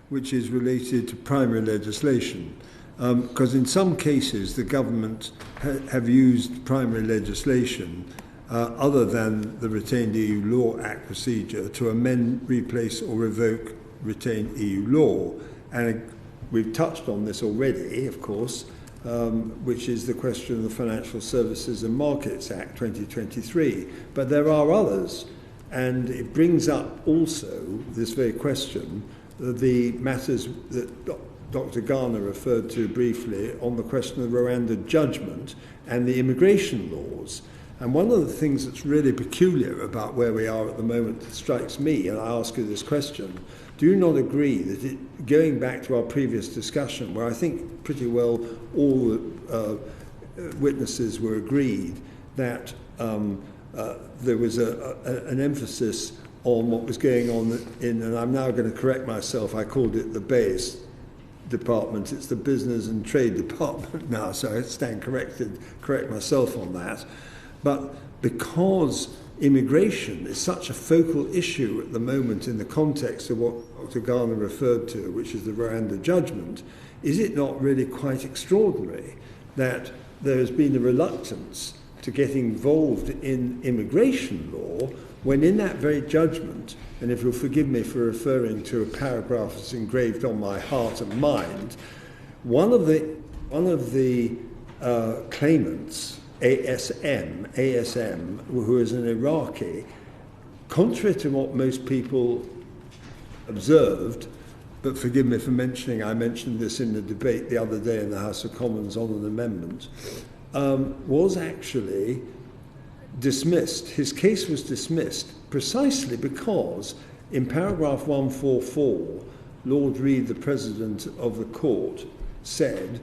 which is related to primary legislation. Because in some cases, the government have used primary legislation other than the Retained EU Law Act procedure to amend, replace or revoke retained EU law. And we've touched on this already, of course, which is the question of the Financial Services and Markets Act 2023. But there are others, and it brings up also this very question, the matters that Dr. Garner referred to briefly on the question of the Rwanda judgment and the immigration laws. And one of the things that's really peculiar about where we are at the moment that strikes me, and I ask you this question, do you not agree that going back to our previous discussion, where I think pretty well all the witnesses were agreed that there was an emphasis on what was going on and I'm now going to correct myself, I called it the BASE department, it's the Business and Trade Department now, so I stand correct myself on that. But because immigration is such a focal issue at the moment in the context of what Dr. Garner referred to, which is the Rwanda judgment, is it not really quite extraordinary that there has been a reluctance to get involved in immigration law when in that very judgment, and if you'll forgive me for referring to a paragraph that's engraved on my heart and mind, one of the claimants, ASM, who is an Iraqi, contrary to what most people observed, but forgive me for mentioning, I mentioned this in the debate the other day in the House of Commons on an amendment, was actually dismissed. His case was dismissed precisely because in paragraph 144, Lord Reid, the President of the court, said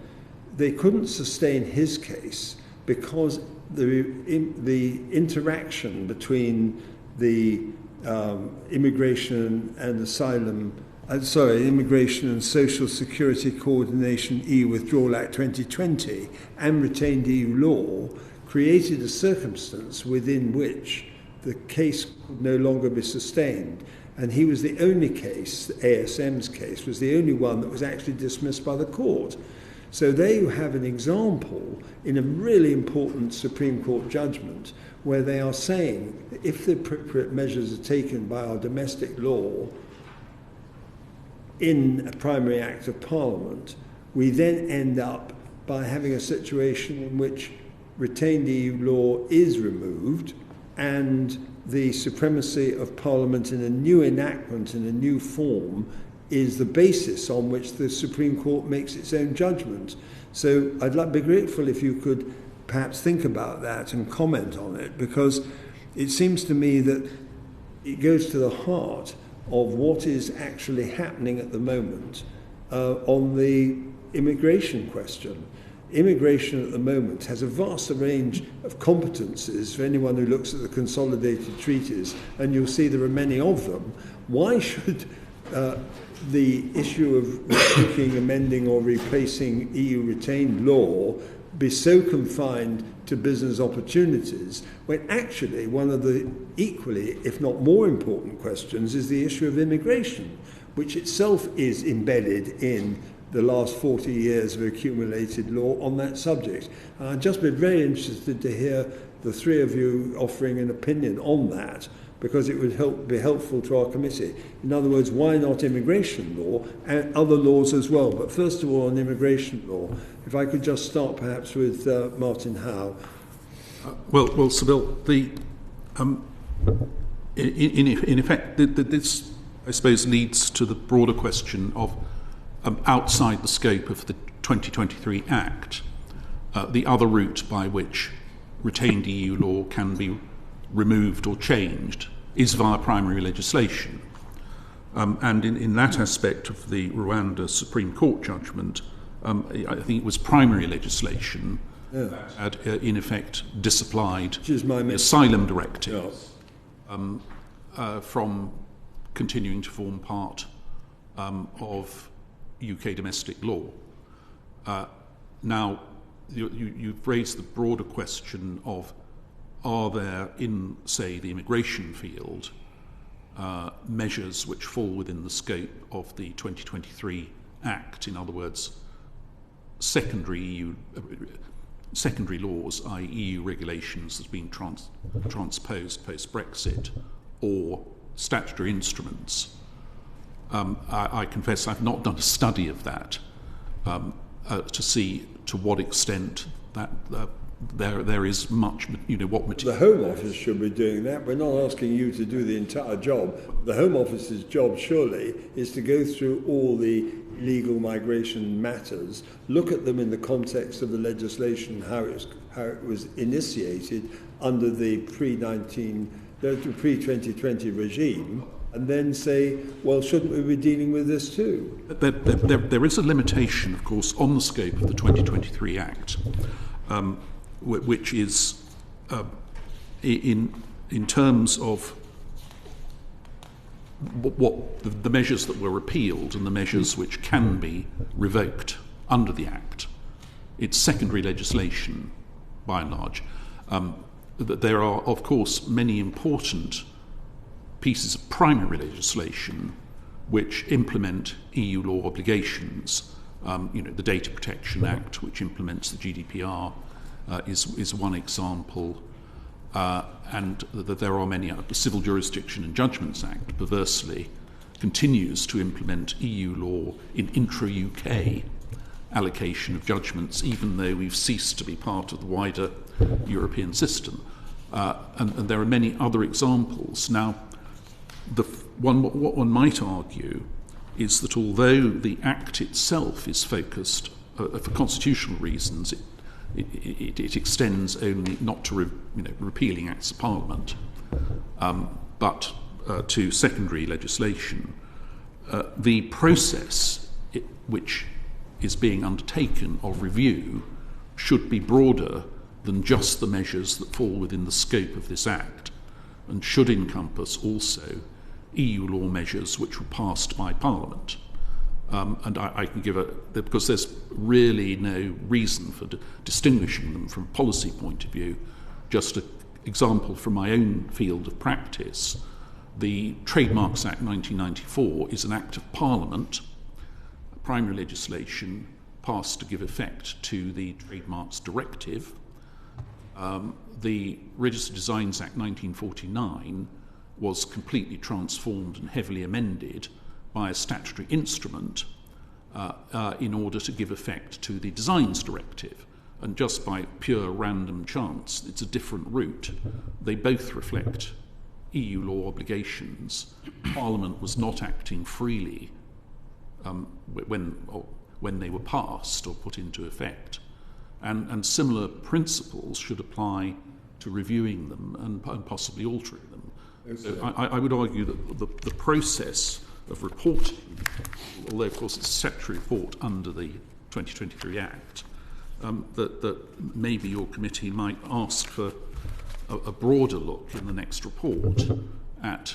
they couldn't sustain his case because the interaction between the Immigration and Social Security Coordination EU Withdrawal Act 2020 and retained EU law created a circumstance within which the case could no longer be sustained. And he was the only case, ASM's case, was the only one that was actually dismissed by the court. So there you have an example in a really important Supreme Court judgment where they are saying that if the appropriate measures are taken by our domestic law in a primary act of Parliament, we then end up by having a situation in which retained EU law is removed and the supremacy of Parliament in a new enactment, in a new form, is the basis on which the Supreme Court makes its own judgment. So I'd be grateful if you could perhaps think about that and comment on it, because it seems to me that it goes to the heart of what is actually happening at the moment on the immigration question. Immigration at the moment has a vast range of competencies for anyone who looks at the consolidated treaties, and you'll see there are many of them. Why should the issue of rethinking, amending or replacing EU retained law be so confined to business opportunities when actually one of the equally, if not more important questions is the issue of immigration, which itself is embedded in the last 40 years of accumulated law on that subject. And I'd just be very interested to hear the three of you offering an opinion on that, because it would be helpful to our committee. In other words, why not immigration law and other laws as well? But first of all, on immigration law, if I could just start perhaps with Martin Howe. Well, Sybil, in effect, this, I suppose, leads to the broader question of outside the scope of the 2023 Act, the other route by which retained EU law can be removed or changed is via primary legislation. And in that aspect of the Rwanda Supreme Court judgment, I think it was primary legislation that had, in effect, disapplied the asylum directive from continuing to form part of UK domestic law. Now, you've raised the broader question of, are there in, say, the immigration field, measures which fall within the scope of the 2023 Act, in other words, secondary laws, i.e. EU regulations that have been transposed post-Brexit, or statutory instruments. I confess I've not done a study of that to see to what extent that there is much, what material. The Home Office should be doing that. We're not asking you to do the entire job. The Home Office's job, surely, is to go through all the legal migration matters, look at them in the context of the legislation, how it was initiated under the pre-2020 regime, and then say, well, shouldn't we be dealing with this too? There is a limitation, of course, on the scope of the 2023 Act, which is in terms of the measures that were repealed and the measures which can be revoked under the Act. It's secondary legislation, by and large. There are, of course, many important pieces of primary legislation which implement EU law obligations. The Data Protection Act, which implements the GDPR, is one example. And that there are many. The Civil Jurisdiction and Judgments Act, perversely, continues to implement EU law in intra-UK allocation of judgments, even though we've ceased to be part of the wider European system. And there are many other examples. Now, what one might argue is that although the Act itself is focused, for constitutional reasons, it extends only not to repealing Acts of Parliament, but to secondary legislation. The process which is being undertaken of review should be broader than just the measures that fall within the scope of this Act, and should encompass also EU law measures which were passed by Parliament. And I can give because there's really no reason for distinguishing them from a policy point of view. Just an example from my own field of practice, the Trademarks Act 1994 is an Act of Parliament, primary legislation passed to give effect to the Trademarks Directive. The Registered Designs Act 1949 was completely transformed and heavily amended by a statutory instrument in order to give effect to the Designs Directive. And just by pure random chance, it's a different route. They both reflect EU law obligations. Parliament was not acting freely when they were passed or put into effect. And similar principles should apply to reviewing them and possibly altering them. So I would argue that the process of reporting, although of course it's a statutory report under the 2023 Act, that maybe your committee might ask for a broader look in the next report at,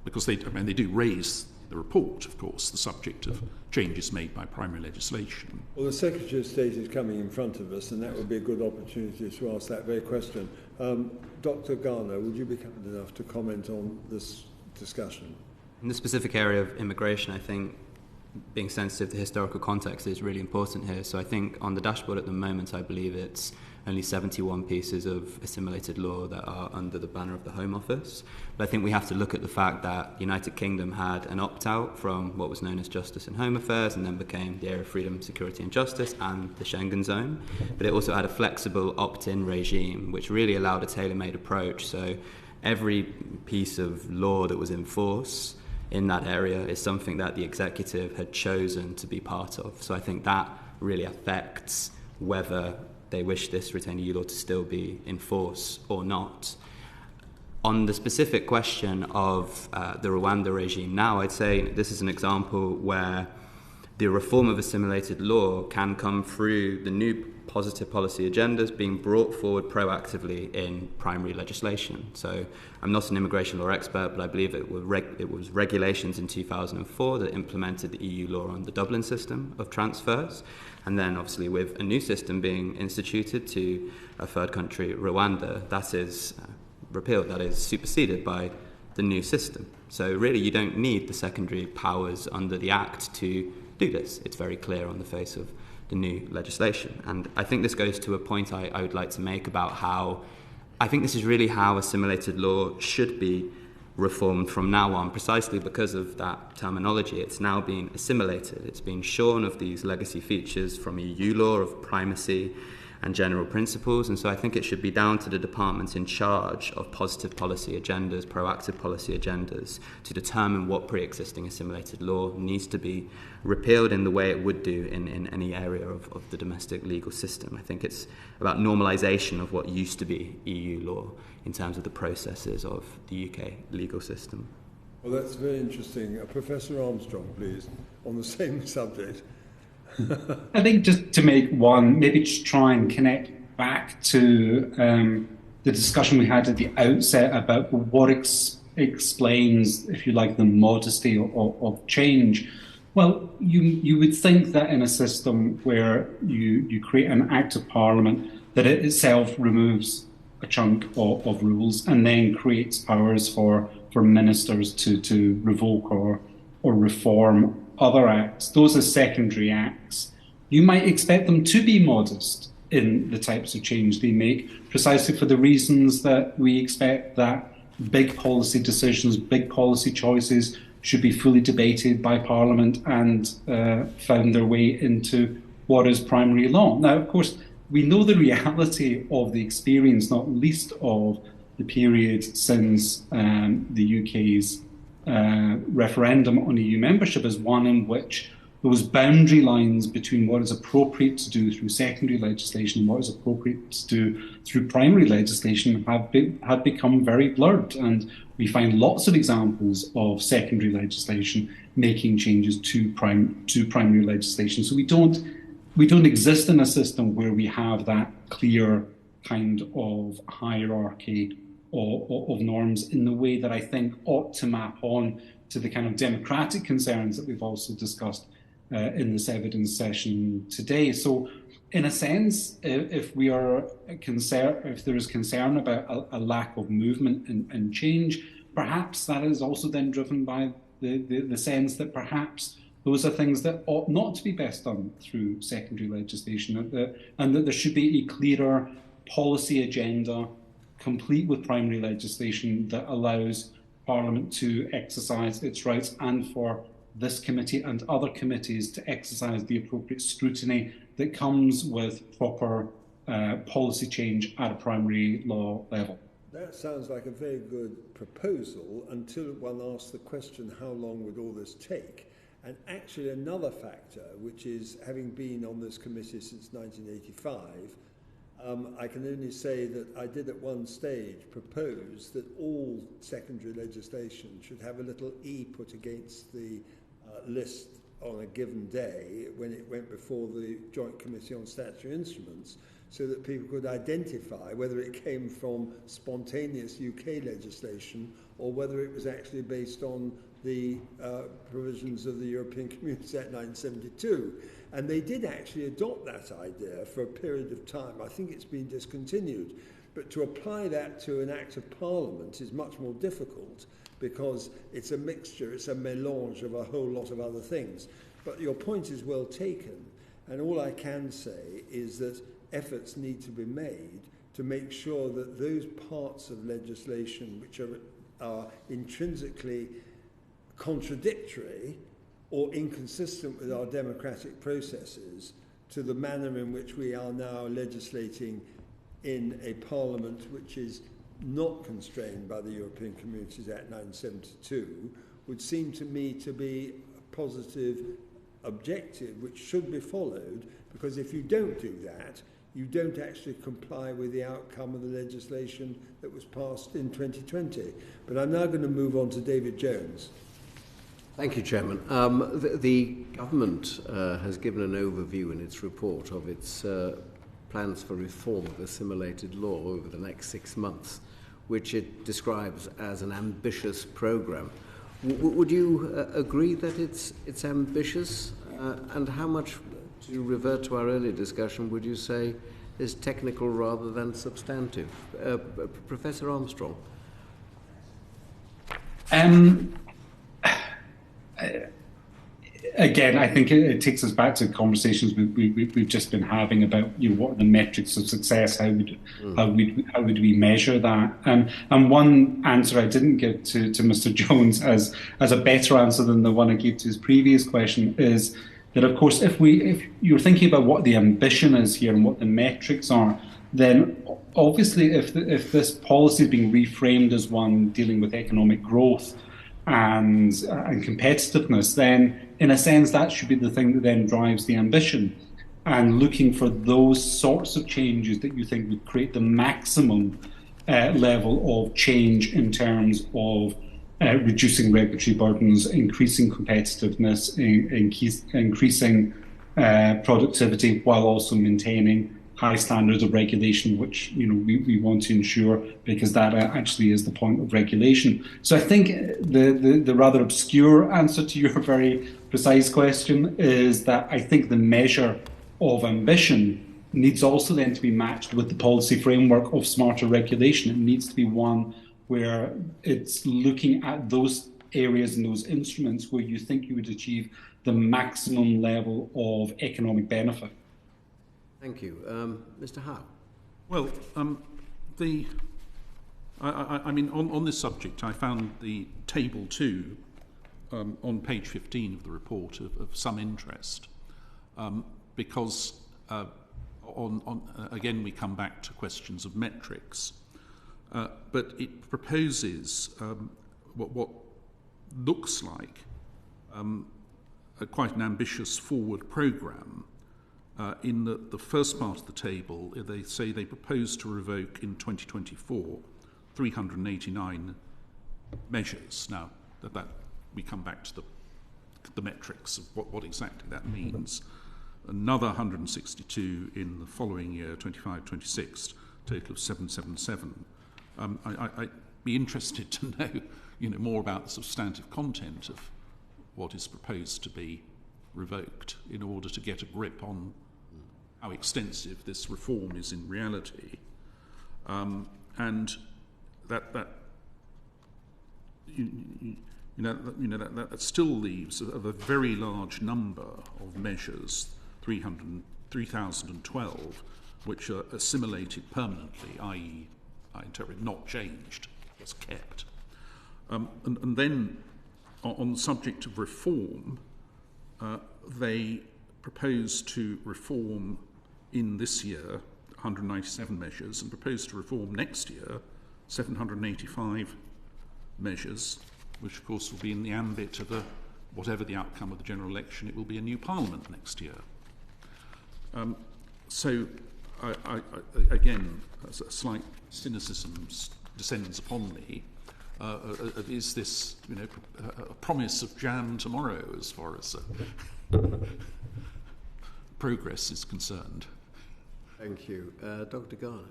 because they do raise the report, of course, the subject of changes made by primary legislation. Well, the Secretary of State is coming in front of us, and that would be a good opportunity to ask that very question. Dr. Garner, would you be kind enough to comment on this discussion? In the specific area of immigration, I think being sensitive to historical context is really important here. So I think on the dashboard at the moment, I believe it's only 71 pieces of assimilated law that are under the banner of the Home Office. But I think we have to look at the fact that the United Kingdom had an opt-out from what was known as Justice and Home Affairs and then became the Area of Freedom, Security and Justice and the Schengen Zone. But it also had a flexible opt-in regime, which really allowed a tailor-made approach. So every piece of law that was in force in that area is something that the executive had chosen to be part of. So I think that really affects whether they wish this retained EU law to still be in force or not. On the specific question of the Rwanda regime now, I'd say this is an example where the reform of assimilated law can come through the new positive policy agendas being brought forward proactively in primary legislation. So I'm not an immigration law expert, but I believe it was regulations in 2004 that implemented the EU law on the Dublin system of transfers. And then obviously with a new system being instituted to a third country, Rwanda, that is repealed, that is superseded by the new system. So really you don't need the secondary powers under the Act to do this. It's very clear on the face of the new legislation. And I think this goes to a point I would like to make about how I think this is really how assimilated law should be reformed from now on, precisely because of that terminology. It's now being assimilated. It's been shorn of these legacy features from EU law of primacy and general principles. And so I think it should be down to the departments in charge of positive policy agendas, proactive policy agendas, to determine what pre-existing assimilated law needs to be repealed in the way it would do in any area of the domestic legal system. I think it's about normalisation of what used to be EU law in terms of the processes of the UK legal system. Well, that's very interesting. Professor Armstrong, please, on the same subject. I think just to make one, maybe just try and connect back to the discussion we had at the outset about what explains, if you like, the modesty of change. Well, you would think that in a system where you create an Act of Parliament, that it itself removes a chunk of rules and then creates powers for ministers to revoke or reform other acts. Those are secondary acts. You might expect them to be modest in the types of change they make, precisely for the reasons that we expect that big policy decisions, big policy choices should be fully debated by Parliament and found their way into what is primary law. Now, of course, we know the reality of the experience, not least of the period since the UK's referendum on EU membership, is one in which those boundary lines between what is appropriate to do through secondary legislation and what is appropriate to do through primary legislation have become very blurred. And we find lots of examples of secondary legislation making changes to primary legislation. So we don't exist in a system where we have that clear kind of hierarchy of norms in the way that I think ought to map on to the kind of democratic concerns that we've also discussed in this evidence session today. So, in a sense, if there is concern about a lack of movement and change, perhaps that is also then driven by the sense that perhaps those are things that ought not to be best done through secondary legislation, and that there should be a clearer policy agenda, complete with primary legislation, that allows Parliament to exercise its rights and for this committee and other committees to exercise the appropriate scrutiny that comes with proper policy change at a primary law level. That sounds like a very good proposal until one asks the question, how long would all this take? And actually another factor, which is having been on this committee since 1985, I can only say that I did at one stage propose that all secondary legislation should have a little E put against the list on a given day when it went before the Joint Committee on Statutory Instruments, so that people could identify whether it came from spontaneous UK legislation or whether it was actually based on the provisions of the European Community Act 1972. And they did actually adopt that idea for a period of time. I think it's been discontinued. But to apply that to an Act of Parliament is much more difficult because it's a mixture, it's a mélange of a whole lot of other things. But your point is well taken. And all I can say is that efforts need to be made to make sure that those parts of legislation which are intrinsically contradictory or inconsistent with our democratic processes to the manner in which we are now legislating in a parliament which is not constrained by the European Communities Act 1972 would seem to me to be a positive objective which should be followed, because if you don't do that, you don't actually comply with the outcome of the legislation that was passed in 2020. But I'm now going to move on to David Jones. Thank you, Chairman. The government has given an overview in its report of its plans for reform of assimilated law over the next 6 months, which it describes as an ambitious programme. Would you agree that it's ambitious? And how much, to revert to our earlier discussion, would you say is technical rather than substantive? Professor Armstrong. Again, I think it takes us back to conversations we've just been having about what are the metrics of success, how would we measure that, and one answer I didn't give to Mr. Jones as a better answer than the one I gave to his previous question is that, of course, if you're thinking about what the ambition is here and what the metrics are, then obviously if this policy is being reframed as one dealing with economic growth and competitiveness, then in a sense that should be the thing that then drives the ambition, and looking for those sorts of changes that you think would create the maximum level of change in terms of reducing regulatory burdens, increasing competitiveness, increasing productivity, while also maintaining high standards of regulation, which we want to ensure, because that actually is the point of regulation. So I think the rather obscure answer to your very precise question is that I think the measure of ambition needs also then to be matched with the policy framework of smarter regulation. It needs to be one where it's looking at those areas and those instruments where you think you would achieve the maximum level of economic benefit. Thank you. Mr. Howe. Well, I mean, on this subject, I found the Table 2 on page 15 of the report of some interest, because again, we come back to questions of metrics, but it proposes what looks like quite an ambitious forward programme. In the first part of the table, they say they propose to revoke in 2024 389 measures. Now, that we come back to the metrics of what exactly that means. Another 162 in the following year, 25-26, total of 777. I'd be interested to know, more about the substantive content of what is proposed to be revoked, in order to get a grip on how extensive this reform is in reality, and that still leaves a very large number of measures, 3,012, which are assimilated permanently, i.e., I interpret, not changed, just kept. And then, on the subject of reform, they propose to reform in this year 197 measures, and propose to reform next year 785 measures, which of course will be in the ambit of whatever the outcome of the general election, it will be a new parliament next year. So, again, a slight cynicism descends upon me. Is this, a promise of jam tomorrow as far as progress is concerned? Thank you. Dr. Garner.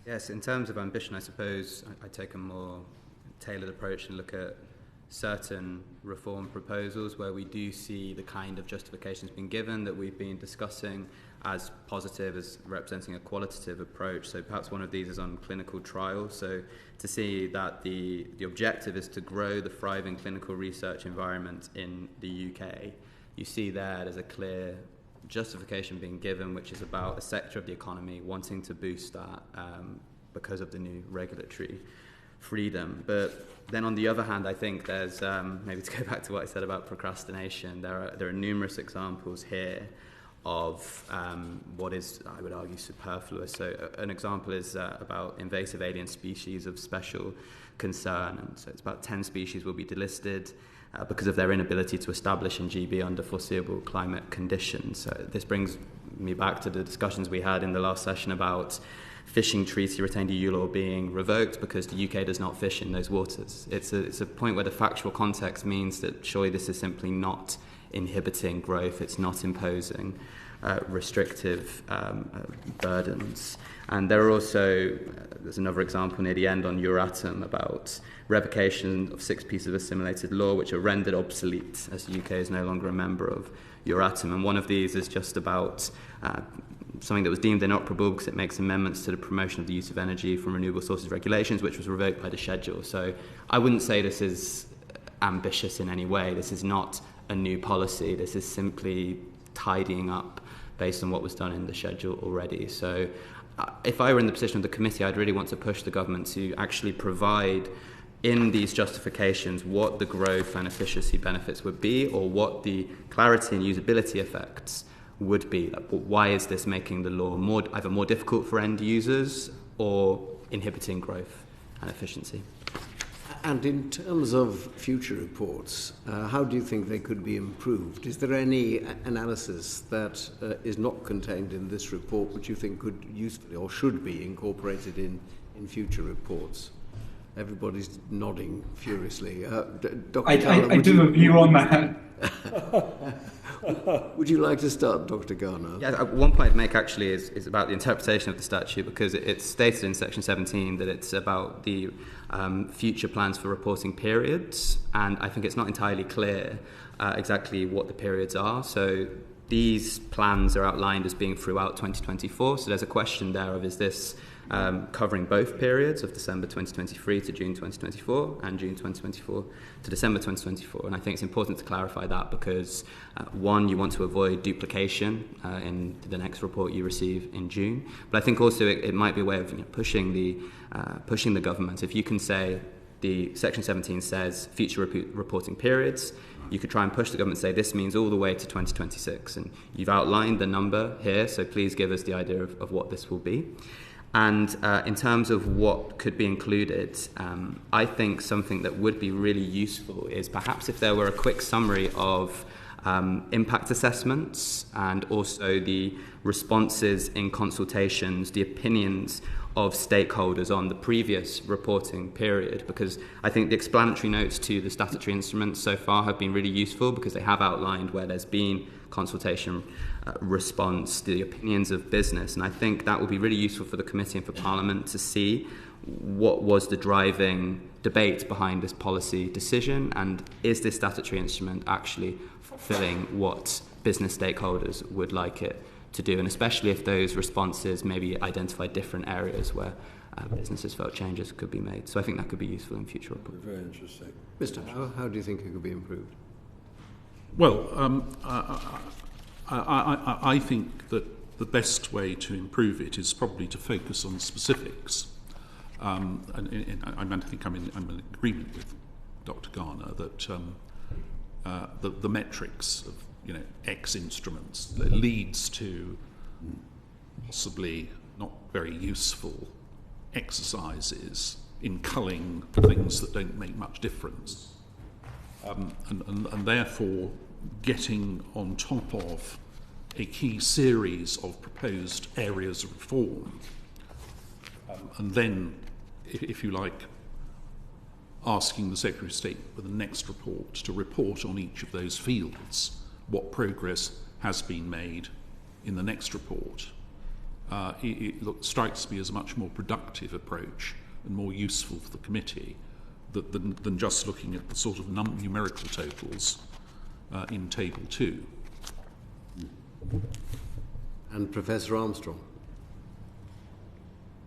Yes, in terms of ambition, I suppose I take a more tailored approach and look at certain reform proposals where we do see the kind of justifications being given that we've been discussing as positive, as representing a qualitative approach. So perhaps one of these is on clinical trials. So to see that the objective is to grow the thriving clinical research environment in the UK, you see there's a clear justification being given, which is about a sector of the economy wanting to boost that because of the new regulatory freedom. But then on the other hand, I think there's, maybe to go back to what I said about procrastination, there are numerous examples here of what is, I would argue, superfluous. So an example is about invasive alien species of special concern, and so it's about 10 species will be delisted because of their inability to establish in GB under foreseeable climate conditions. So this brings me back to the discussions we had in the last session about fishing treaty retained EU law being revoked because the UK does not fish in those waters. It's a point where the factual context means that surely this is simply not inhibiting growth, it's not imposing restrictive burdens. And there are also, there's another example near the end on Euratom about revocation of 6 pieces of assimilated law which are rendered obsolete as the UK is no longer a member of Euratom. And one of these is just about something that was deemed inoperable because it makes amendments to the promotion of the use of energy from renewable sources regulations, which was revoked by the schedule. So I wouldn't say this is ambitious in any way. This is not a new policy. This is simply tidying up based on what was done in the schedule already. So if I were in the position of the committee, I'd really want to push the government to actually provide in these justifications what the growth and efficiency benefits would be, or what the clarity and usability effects would be. Like, why is this making the law either more difficult for end users or inhibiting growth and efficiency? And in terms of future reports, how do you think they could be improved? Is there any analysis that is not contained in this report which you think could usefully or should be incorporated in future reports? Everybody's nodding furiously. Dr. I do have a view on that. Would you like to start, Dr. Garner? Yeah, one point to make actually is about the interpretation of the statute, because it's stated in section 17 that it's about the future plans for reporting periods, and I think it's not entirely clear exactly what the periods are. So these plans are outlined as being throughout 2024, so there's a question there of, is this covering both periods of December 2023 to June 2024 and June 2024 to December 2024. And I think it's important to clarify that because, one, you want to avoid duplication in the next report you receive in June. But I think also it might be a way of pushing the government. If you can say the Section 17 says future reporting periods, you could try and push the government and say this means all the way to 2026. And you've outlined the number here, so please give us the idea of what this will be. And in terms of what could be included, I think something that would be really useful is perhaps if there were a quick summary of impact assessments and also the responses in consultations, the opinions of stakeholders on the previous reporting period, because I think the explanatory notes to the statutory instruments so far have been really useful because they have outlined where there's been consultation response, the opinions of business, and I think that will be really useful for the committee and for Parliament to see what was the driving debate behind this policy decision, and is this statutory instrument actually fulfilling what business stakeholders would like it to do, and especially if those responses maybe identify different areas where businesses felt changes could be made. So I think that could be useful in future reports. Very interesting. Mr. Howe, how do you think it could be improved? Well, I think that the best way to improve it is probably to focus on specifics. And I think I'm in agreement with Dr. Garner that the metrics of X instruments that leads to possibly not very useful exercises in culling things that don't make much difference, and therefore getting on top of a key series of proposed areas of reform, and then, if you like, asking the Secretary of State for the next report to report on each of those fields what progress has been made in the next report. It strikes me as a much more productive approach and more useful for the committee than just looking at the sort of numerical totals in Table 2. And Professor Armstrong?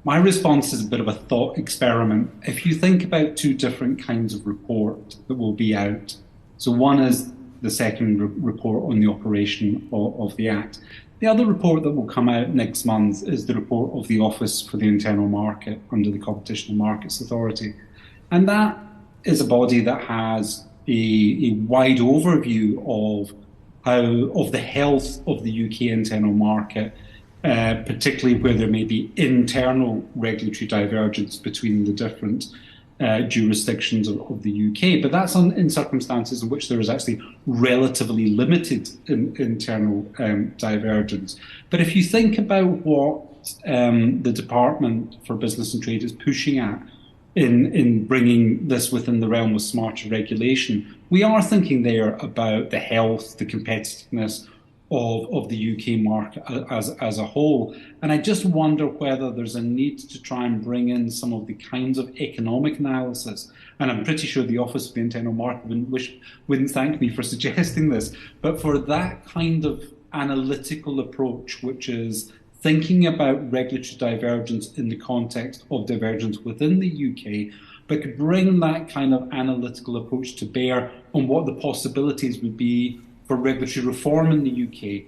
My response is a bit of a thought experiment. If you think about two different kinds of report that will be out, so one is the second report on the operation of the Act. The other report that will come out next month is the report of the Office for the Internal Market under the Competition and Markets Authority. And that is a body that has a wide overview of the health of the UK internal market, particularly where there may be internal regulatory divergence between the different jurisdictions of the UK. But that's in circumstances in which there is actually relatively limited internal divergence. But if you think about what the Department for Business and Trade is pushing at in bringing this within the realm of smarter regulation, we are thinking there about the health, the competitiveness of the UK market as a whole. And I just wonder whether there's a need to try and bring in some of the kinds of economic analysis. And I'm pretty sure the Office of the Internal Market wouldn't thank me for suggesting this, but for that kind of analytical approach, which is thinking about regulatory divergence in the context of divergence within the UK, but could bring that kind of analytical approach to bear on what the possibilities would be for regulatory reform in the UK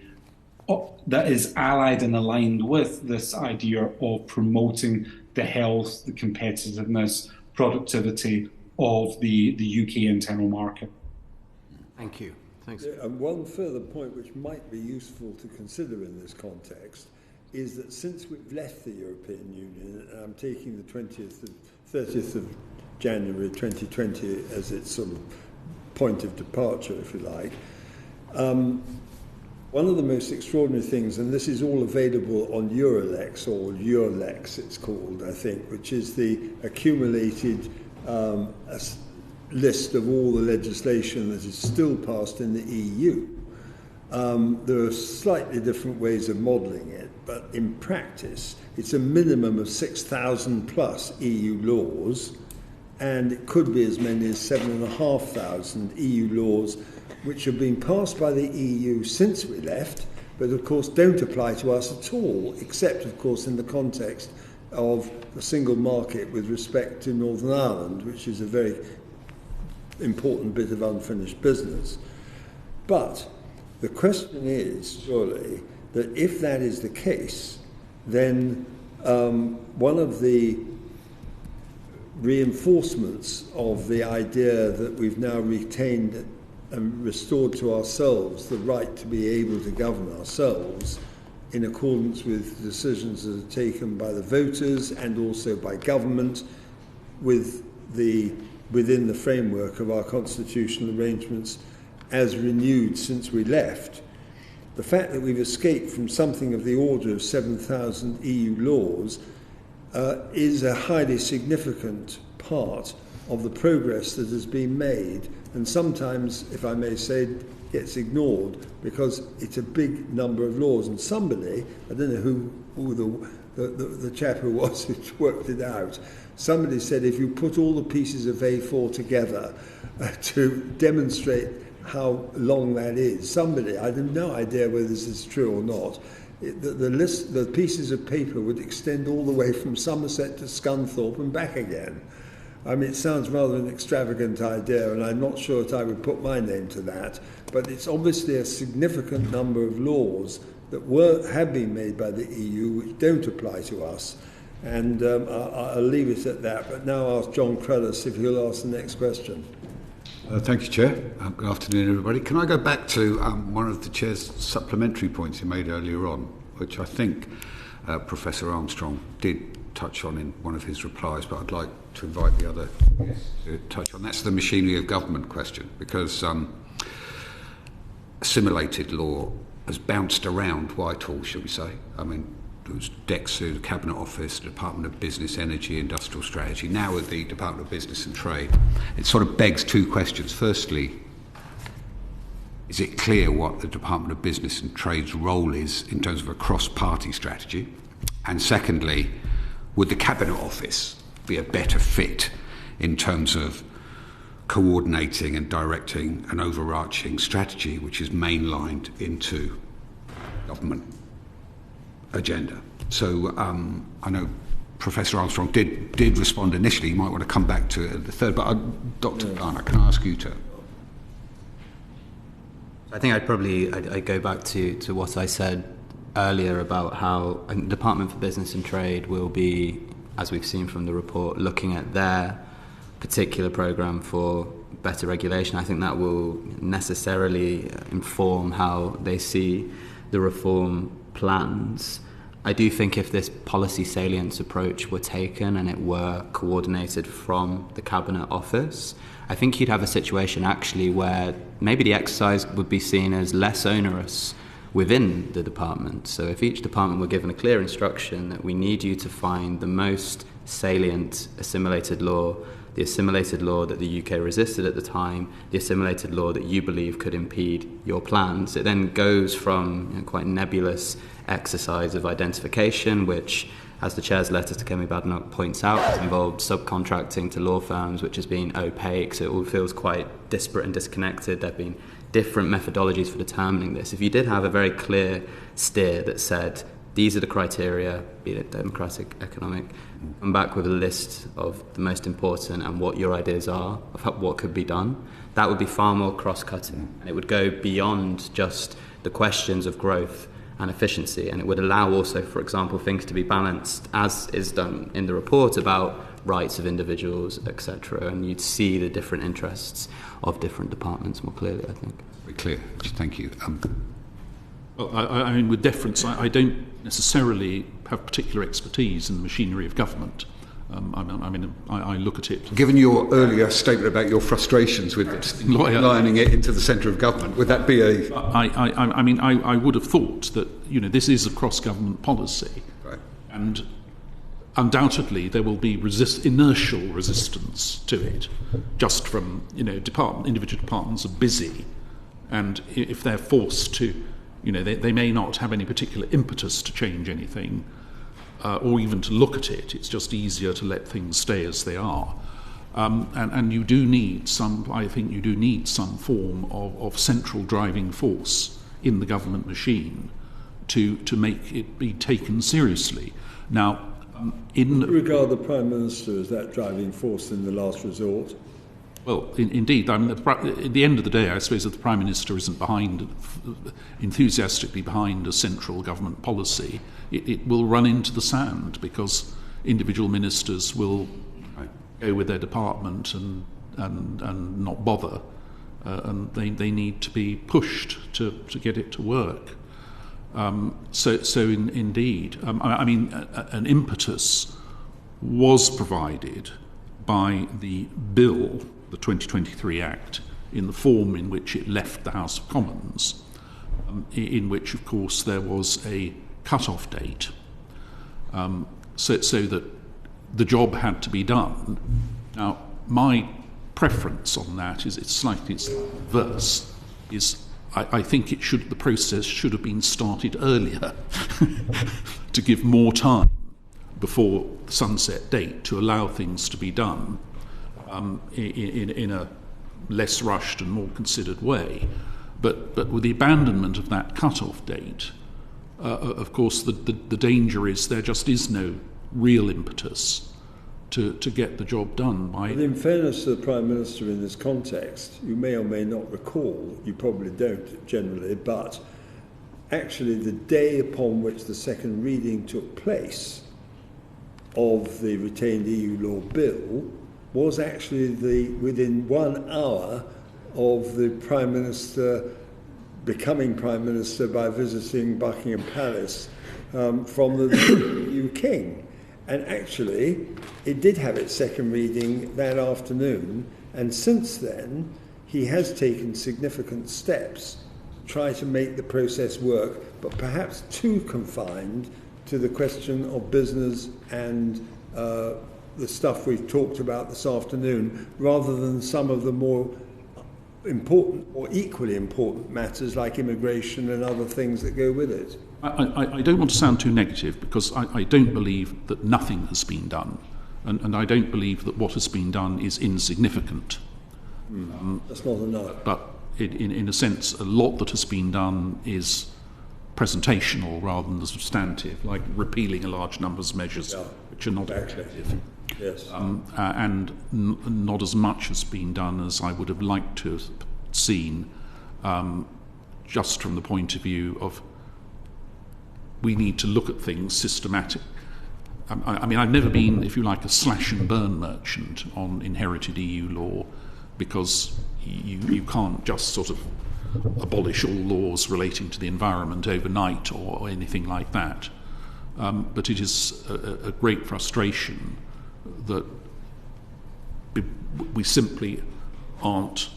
that is allied and aligned with this idea of promoting the health, the competitiveness, productivity of the UK internal market. Thank you. Thanks. Yeah, and one further point which might be useful to consider in this context is that since we've left the European Union, and I'm taking the 30th of January 2020 as its sort of point of departure, if you like, one of the most extraordinary things, and this is all available on Eurolex, or Eurolex it's called, I think, which is the accumulated list of all the legislation that is still passed in the EU. There are slightly different ways of modelling it, but in practice, it's a minimum of 6,000 plus EU laws, and it could be as many as 7,500 EU laws which have been passed by the EU since we left, but of course don't apply to us at all, except of course in the context of the single market with respect to Northern Ireland, which is a very important bit of unfinished business. But the question is, surely, that if that is the case, then one of the reinforcements of the idea that we've now retained and restored to ourselves the right to be able to govern ourselves in accordance with decisions that are taken by the voters and also by government within the framework of our constitutional arrangements as renewed since we left. The fact that we've escaped from something of the order of 7,000 EU laws is a highly significant part of the progress that has been made, and sometimes, if I may say, gets ignored because it's a big number of laws. And somebody, I don't know who the chap who was who worked it out, somebody said if you put all the pieces of A4 together to demonstrate how long that is, somebody, I have no idea whether this is true or not, the pieces of paper would extend all the way from Somerset to Scunthorpe and back again. I mean, it sounds rather an extravagant idea, and I'm not sure that I would put my name to that, but it's obviously a significant number of laws that have been made by the EU which don't apply to us. And I'll leave it at that. But now I'll ask John Crellis if he'll ask the next question. Thank you, Chair. Good afternoon, everybody. Can I go back to one of the Chair's supplementary points he made earlier on, which I think Professor Armstrong did touch on in one of his replies, but I'd like to invite the other to touch on. That's the machinery of government question, because assimilated law has bounced around Whitehall, shall we say. I mean, there was DEXU, the Cabinet Office, the Department of Business, Energy, Industrial Strategy, now with the Department of Business and Trade. It sort of begs two questions. Firstly, is it clear what the Department of Business and Trade's role is in terms of a cross-party strategy? And secondly, would the Cabinet Office be a better fit in terms of coordinating and directing an overarching strategy which is mainlined into government agenda? So I know Professor Armstrong did respond initially. You might want to come back to it at the third, but Dr. Garner, can I ask you to? I think I'd go back to what I said earlier about how the Department for Business and Trade will be, as we've seen from the report, looking at their particular programme for better regulation. I think that will necessarily inform how they see the reform plans. I do think if this policy salience approach were taken and it were coordinated from the Cabinet Office, I think you'd have a situation actually where maybe the exercise would be seen as less onerous within the department. So if each department were given a clear instruction that we need you to find the most salient assimilated law, the assimilated law that the UK resisted at the time, the assimilated law that you believe could impede your plans, it then goes from quite nebulous exercise of identification, which, as the Chair's letter to Kemi Badenoch points out, has involved subcontracting to law firms, which has been opaque, so it all feels quite disparate and disconnected. There have been different methodologies for determining this. If you did have a very clear steer that said, these are the criteria, be it democratic, economic, come back with a list of the most important and what your ideas are of what could be done, that would be far more cross-cutting. And it would go beyond just the questions of growth and efficiency, and it would allow also, for example, things to be balanced, as is done in the report, about rights of individuals, etc., and you'd see the different interests of different departments more clearly, I think. Very clear. Thank you. Well, I mean, with deference, I don't necessarily have particular expertise in the machinery of government. I look at it. Given your earlier statement about your frustrations with lining it into the centre of government, would that be a? I would have thought that this is a cross-government policy, right. and undoubtedly there will be inertial resistance to it, just from, individual departments are busy, and if they're forced to, they may not have any particular impetus to change anything, or even to look at it. It's just easier to let things stay as they are. And you do need some form of central driving force in the government machine to make it be taken seriously. Now, you regard the Prime Minister as that driving force in the last resort? Well, indeed. At the end of the day, I suppose if the Prime Minister isn't enthusiastically behind a central government policy, it will run into the sand, because individual ministers will go with their department and not bother, and they need to be pushed to get it to work. Indeed, an impetus was provided by the bill, the 2023 Act, in the form in which it left the House of Commons, in which, of course, there was a cut-off date, so that the job had to be done. Now, my preference on that is it's slightly reverse. I think the process should have been started earlier to give more time before the sunset date to allow things to be done in a less rushed and more considered way. But with the abandonment of that cut-off date, of course, the danger is there just is no real impetus to get the job done. But in fairness to the Prime Minister in this context, you may or may not recall, you probably don't generally, but actually the day upon which the second reading took place of the retained EU law bill was actually within 1 hour of the Prime Minister becoming Prime Minister by visiting Buckingham Palace from the new King. And actually, it did have its second reading that afternoon, and since then, he has taken significant steps to try to make the process work, but perhaps too confined to the question of business and the stuff we've talked about this afternoon, rather than some of the more important or equally important matters like immigration and other things that go with it. I don't want to sound too negative, because I don't believe that nothing has been done, and I don't believe that what has been done is insignificant. That's not enough. But in a sense, a lot that has been done is presentational rather than substantive, like repealing a large number of measures which are not effective. Yes. And not as much has been done as I would have liked to have seen, just from the point of view of we need to look at things systematic. I've never been, if you like, a slash and burn merchant on inherited EU law, because you can't just sort of abolish all laws relating to the environment overnight or anything like that. But it is a great frustration that we simply aren't,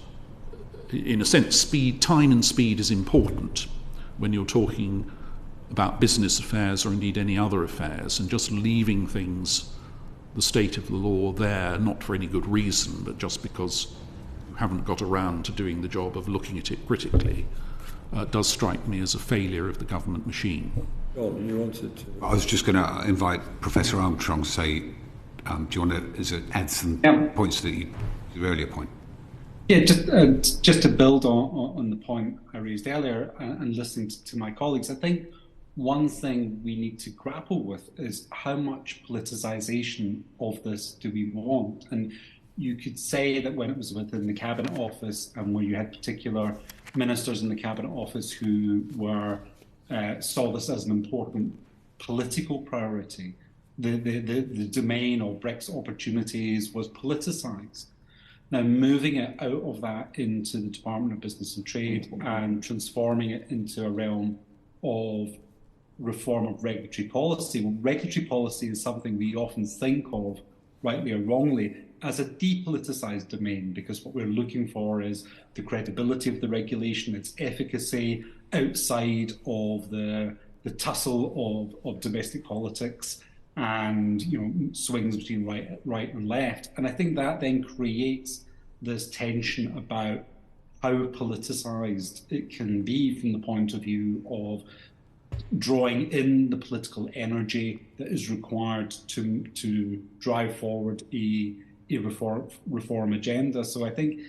in a sense, time and speed is important when you're talking about business affairs or indeed any other affairs, and just leaving things, the state of the law there, not for any good reason, but just because you haven't got around to doing the job of looking at it critically, does strike me as a failure of the government machine. John, you wanted to... I was just going to invite Professor Armstrong to say, do you want to add some points to the earlier point? Yeah, just to build on the point I raised earlier and listening to my colleagues, I think one thing we need to grapple with is how much politicisation of this do we want? And you could say that when it was within the Cabinet Office and where you had particular ministers in the Cabinet Office who were saw this as an important political priority, the domain of Brexit opportunities was politicised. Now, moving it out of that into the Department of Business and Trade and transforming it into a realm of reform of regulatory policy. Well, regulatory policy is something we often think of, rightly or wrongly, as a depoliticised domain, because what we're looking for is the credibility of the regulation, its efficacy outside of the tussle of domestic politics and swings between right and left. And I think that then creates this tension about how politicized it can be from the point of view of drawing in the political energy that is required to drive forward a reform agenda. So I think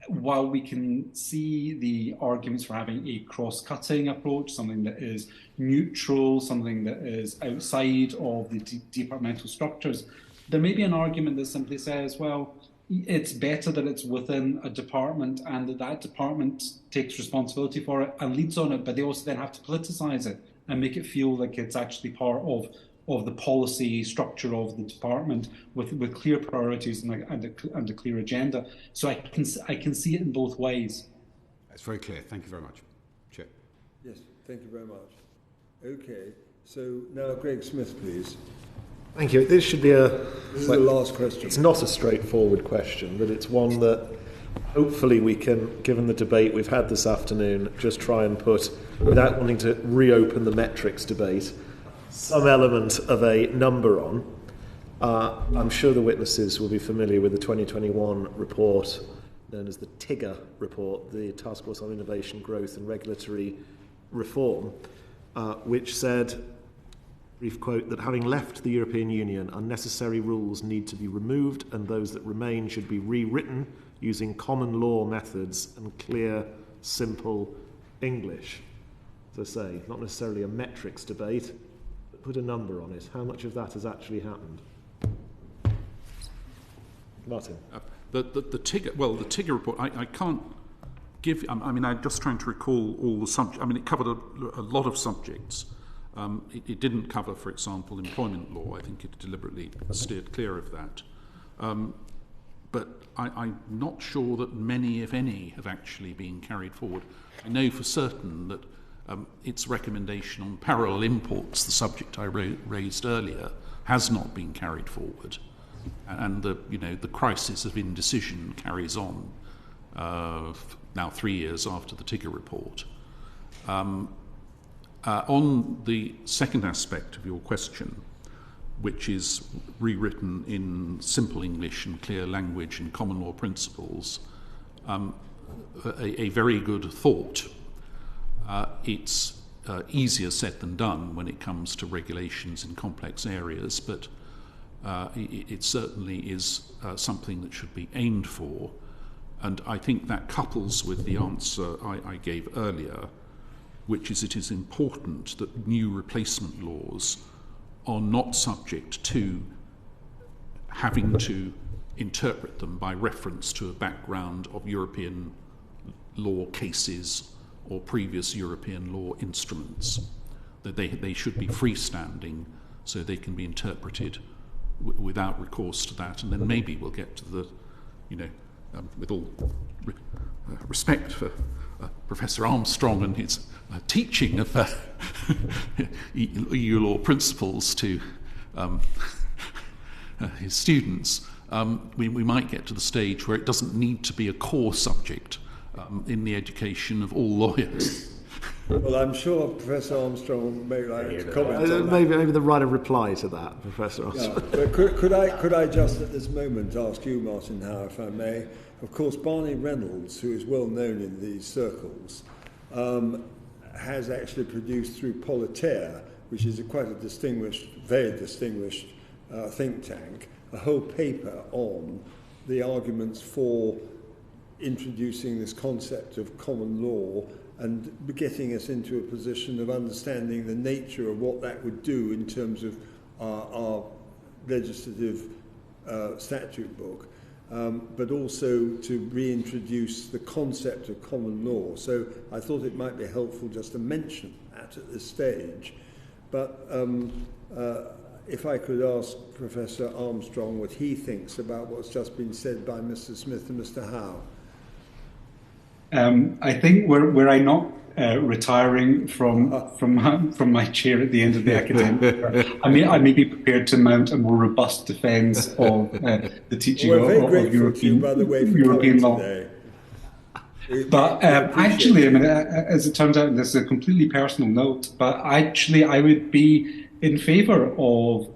while we can see the arguments for having a cross-cutting approach, something that is neutral, something that is outside of the departmental structures, there may be an argument that simply says, well, it's better that it's within a department and that department takes responsibility for it and leads on it, but they also then have to politicize it and make it feel like it's actually part of the policy structure of the department with clear priorities and a clear agenda. So I can see it in both ways. That's very clear. Thank you very much. Chair. Yes, thank you very much. Okay, so now Greg Smith, please. Thank you. This should be This is the last question. It's not a straightforward question, but it's one that hopefully we can, given the debate we've had this afternoon, just try and put, without wanting to reopen the metrics debate, some element of a number on. I'm sure the witnesses will be familiar with the 2021 report known as the TIGGR report, the Task Force on Innovation, Growth and Regulatory Reform, which said, brief quote, that having left the European Union, unnecessary rules need to be removed and those that remain should be rewritten using common law methods and clear, simple English. As I say, not necessarily a metrics debate, but put a number on it. How much of that has actually happened? Martin. The TIGGR report, I can't give, I'm just trying to recall all the subjects. It covered a lot of subjects. It didn't cover, for example, employment law. I think it deliberately steered clear of that. But I'm not sure that many, if any, have actually been carried forward. I know for certain that its recommendation on parallel imports, the subject I raised earlier, has not been carried forward. And the crisis of indecision carries on now 3 years after the TIGGR report. On the second aspect of your question, which is rewritten in simple English and clear language and common law principles, a very good thought. It's easier said than done when it comes to regulations in complex areas, but it certainly is something that should be aimed for. And I think that couples with the answer I gave earlier, which is it is important that new replacement laws are not subject to having to interpret them by reference to a background of European law cases or previous European law instruments. That they should be freestanding so they can be interpreted without recourse to that. And then maybe we'll get to the, with all respect for Professor Armstrong and his teaching of EU law principles to his students, we might get to the stage where it doesn't need to be a core subject in the education of all lawyers. Well, I'm sure Professor Armstrong may like to comment on that. Maybe the right of reply to that, Professor Armstrong. Yeah, but could I just at this moment ask you, Martin Howe, if I may? Of course, Barney Reynolds, who is well known in these circles, has actually produced through Politaire, which is quite a distinguished, very distinguished think tank, a whole paper on the arguments for introducing this concept of common law and getting us into a position of understanding the nature of what that would do in terms of our legislative statute book, but also to reintroduce the concept of common law. So I thought it might be helpful just to mention that at this stage. But if I could ask Professor Armstrong what he thinks about what's just been said by Mr. Smith and Mr. Howe. I think were I not retiring from my chair at the end of the academic year, I may be prepared to mount a more robust defence of the teaching of European law. Today. But actually, as it turns out, this is a completely personal note. But actually, I would be in favour of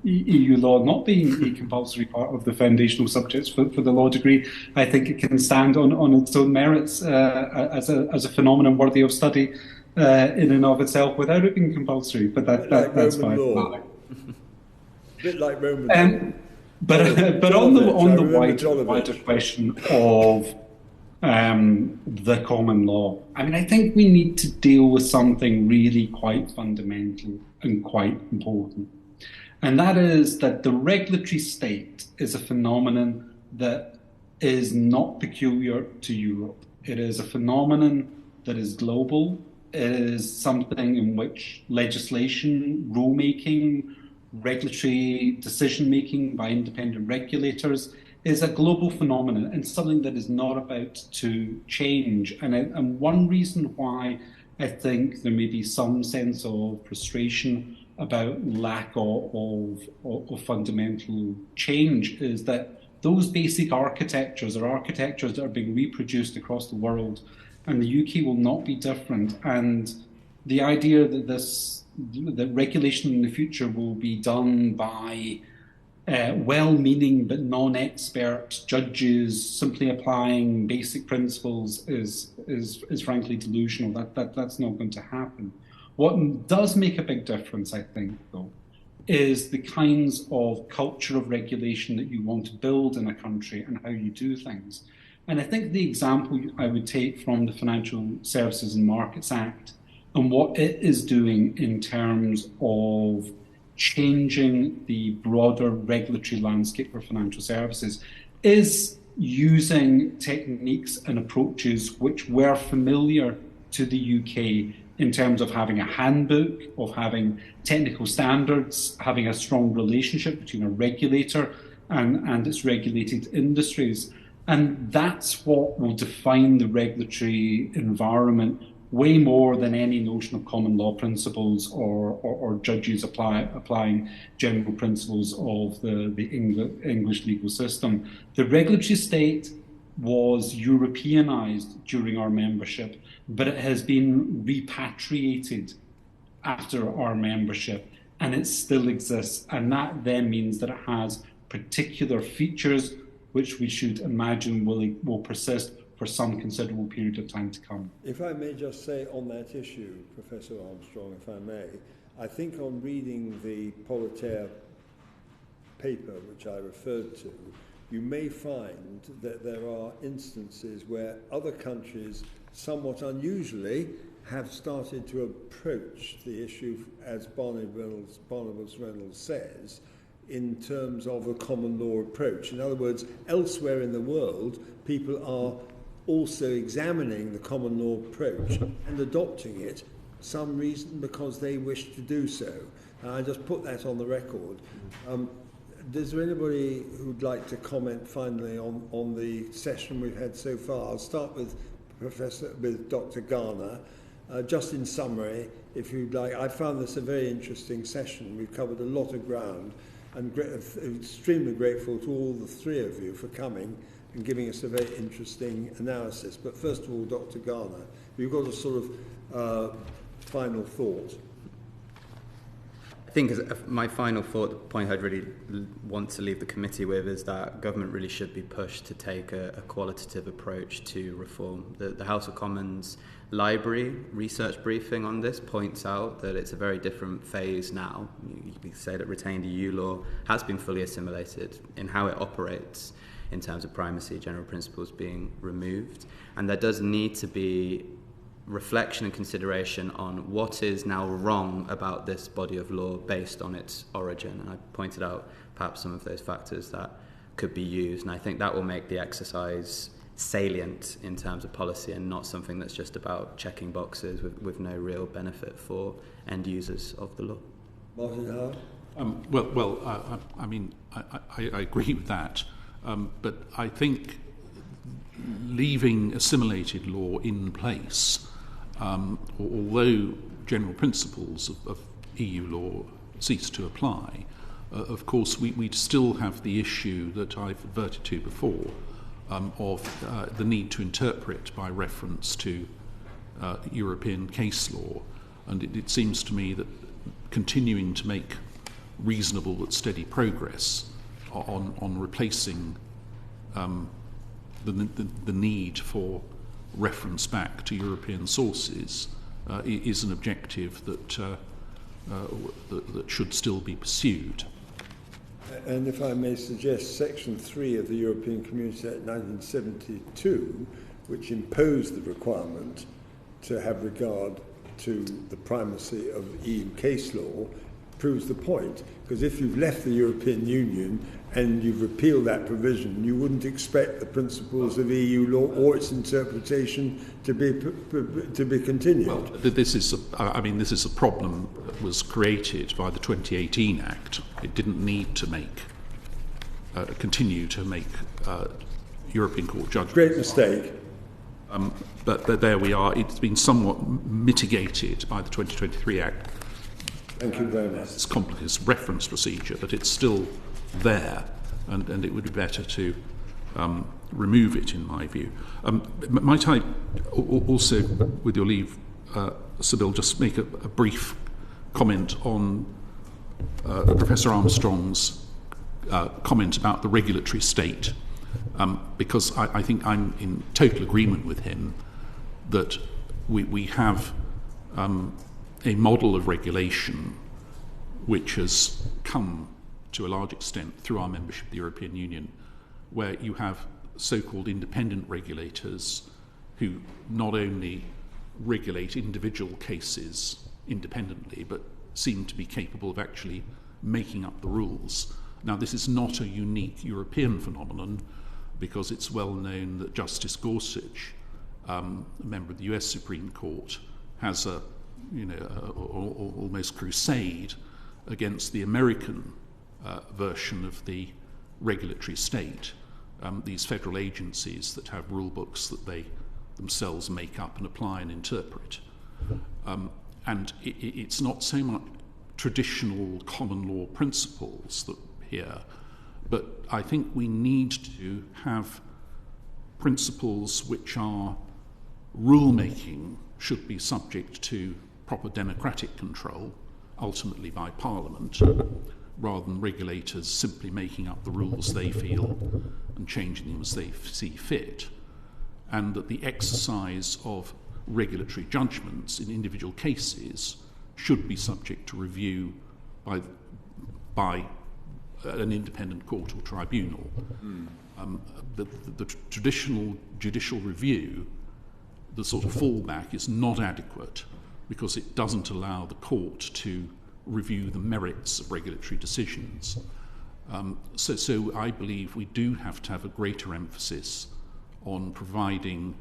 EU law not being a compulsory part of the foundational subjects for the law degree. I think it can stand on its own merits as a phenomenon worthy of study in and of itself without it being compulsory. But that's fine. A bit like Roman law. But on the wider question of the common law, I mean, I think we need to deal with something really quite fundamental and quite important. And that is that the regulatory state is a phenomenon that is not peculiar to Europe. It is a phenomenon that is global. It is something in which legislation, rulemaking, regulatory decision-making by independent regulators is a global phenomenon and something that is not about to change. And one reason why I think there may be some sense of frustration about lack of fundamental change is that those basic architectures are architectures that are being reproduced across the world, and the UK will not be different. And the idea that regulation in the future will be done by well-meaning but non-expert judges simply applying basic principles is frankly delusional. That's not going to happen. What does make a big difference, I think, though, is the kinds of culture of regulation that you want to build in a country and how you do things. And I think the example I would take from the Financial Services and Markets Act and what it is doing in terms of changing the broader regulatory landscape for financial services is using techniques and approaches which were familiar to the UK in terms of having a handbook, of having technical standards, having a strong relationship between a regulator and its regulated industries. And that's what will define the regulatory environment way more than any notion of common law principles or judges applying general principles of the English legal system. The regulatory state was Europeanized during our membership, but it has been repatriated after our membership, and it still exists. And that then means that it has particular features which we should imagine will persist for some considerable period of time to come. If I may just say on that issue, Professor Armstrong, if I may, I think on reading the Politaire paper which I referred to, you may find that there are instances where other countries, somewhat unusually, have started to approach the issue, as Barnabas Reynolds says, in terms of a common law approach. In other words, elsewhere in the world, people are also examining the common law approach and adopting it, some reason because they wish to do so. And I just put that on the record. Is there anybody who'd like to comment finally on the session we've had so far? I'll start with Dr. Garner. Just in summary, if you'd like, I found this a very interesting session. We've covered a lot of ground, and extremely grateful to all the three of you for coming and giving us a very interesting analysis. But first of all, Dr. Garner, you've got a sort of final thought. I think my final thought, the point I'd really want to leave the committee with is that government really should be pushed to take a qualitative approach to reform. The House of Commons Library research briefing on this points out that it's a very different phase now. You could say that retained EU law has been fully assimilated in how it operates in terms of primacy, general principles being removed. And there does need to be reflection and consideration on what is now wrong about this body of law based on its origin. And I pointed out perhaps some of those factors that could be used. And I think that will make the exercise salient in terms of policy and not something that's just about checking boxes with no real benefit for end users of the law. Martin Howe? I agree with that. But I think leaving assimilated law in place, although general principles of EU law cease to apply, of course we'd still have the issue that I've adverted to before of the need to interpret by reference to European case law. And it seems to me that continuing to make reasonable but steady progress on replacing the need for reference back to European sources is an objective that should still be pursued. And if I may suggest, Section 3 of the European Community Act 1972, which imposed the requirement to have regard to the primacy of EU case law, proves the point. Because if you've left the European Union and you've repealed that provision, you wouldn't expect the principles of EU law or its interpretation to be continued. Well, this is a problem that was created by the 2018 Act. It didn't need to continue to make European Court judgments. Great mistake. But there we are. It's been somewhat mitigated by the 2023 Act. Thank you very much. It's complicated reference procedure, but it's still there, and it would be better to remove it, in my view. Might I also, with your leave, Sybil, just make a brief comment on Professor Armstrong's comment about the regulatory state, because I think I'm in total agreement with him that we have a model of regulation which has come to a large extent through our membership of the European Union, where you have so-called independent regulators who not only regulate individual cases independently, but seem to be capable of actually making up the rules. Now, this is not a unique European phenomenon, because it's well known that Justice Gorsuch, a member of the US Supreme Court, has almost crusade against the American version of the regulatory state, these federal agencies that have rule books that they themselves make up and apply and interpret. And it's not so much traditional common law principles that here, but I think we need to have principles which are rulemaking should be subject to proper democratic control, ultimately by Parliament, rather than regulators simply making up the rules they feel and changing them as they see fit, and that the exercise of regulatory judgments in individual cases should be subject to review by an independent court or tribunal. The traditional judicial review, the sort of fallback, is not adequate because it doesn't allow the court to review the merits of regulatory decisions. So I believe we do have to have a greater emphasis on providing,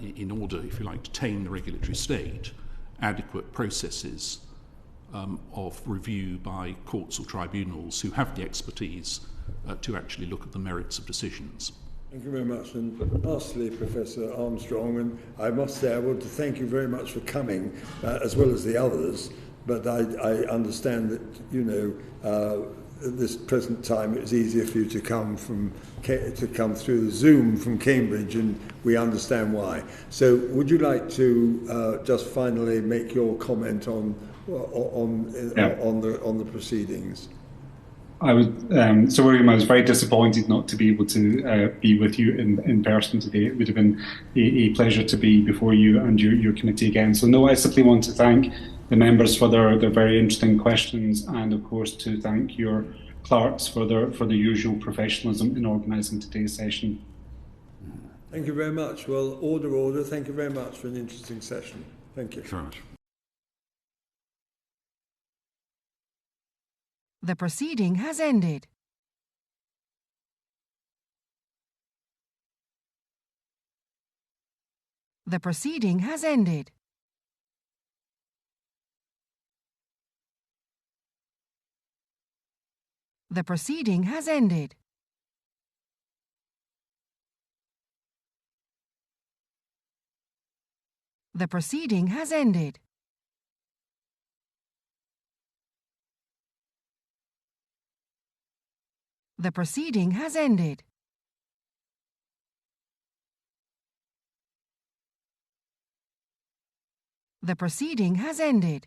in order, if you like, to tame the regulatory state, adequate processes of review by courts or tribunals who have the expertise to actually look at the merits of decisions. Thank you very much. And lastly, Professor Armstrong, and I must say I want to thank you very much for coming, as well as the others, but I understand that, at this present time it's easier for you to come through the Zoom from Cambridge, and we understand why. So would you like to just finally make your comment on the proceedings? I would. So, William, I was very disappointed not to be able to be with you in person today. It would have been a pleasure to be before you and your committee again. So, no, I simply want to thank the members for their very interesting questions, and of course to thank your clerks for the usual professionalism in organising today's session. Thank you very much. Well, order. Thank you very much for an interesting session. Thank you. Thanks very much. The proceeding has ended. The proceeding has ended. The proceeding has ended. The proceeding has ended. The proceeding has ended. The proceeding has ended.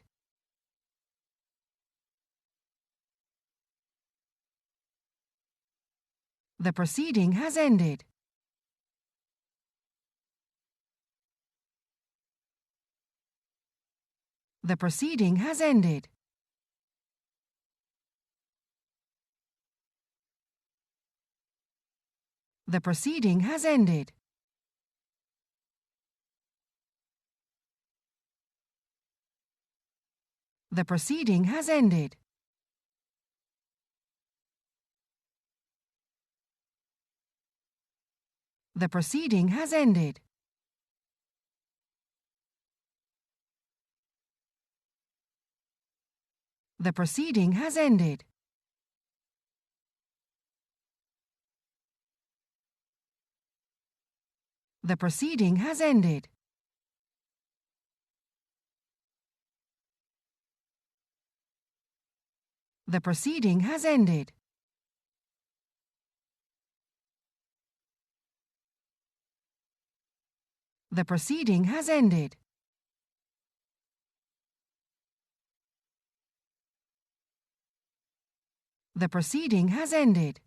The proceeding has ended. The proceeding has ended. The proceeding has ended. The proceeding has ended. The proceeding has ended. The proceeding has ended. The proceeding has ended. The proceeding has ended. The proceeding has ended. The proceeding has ended.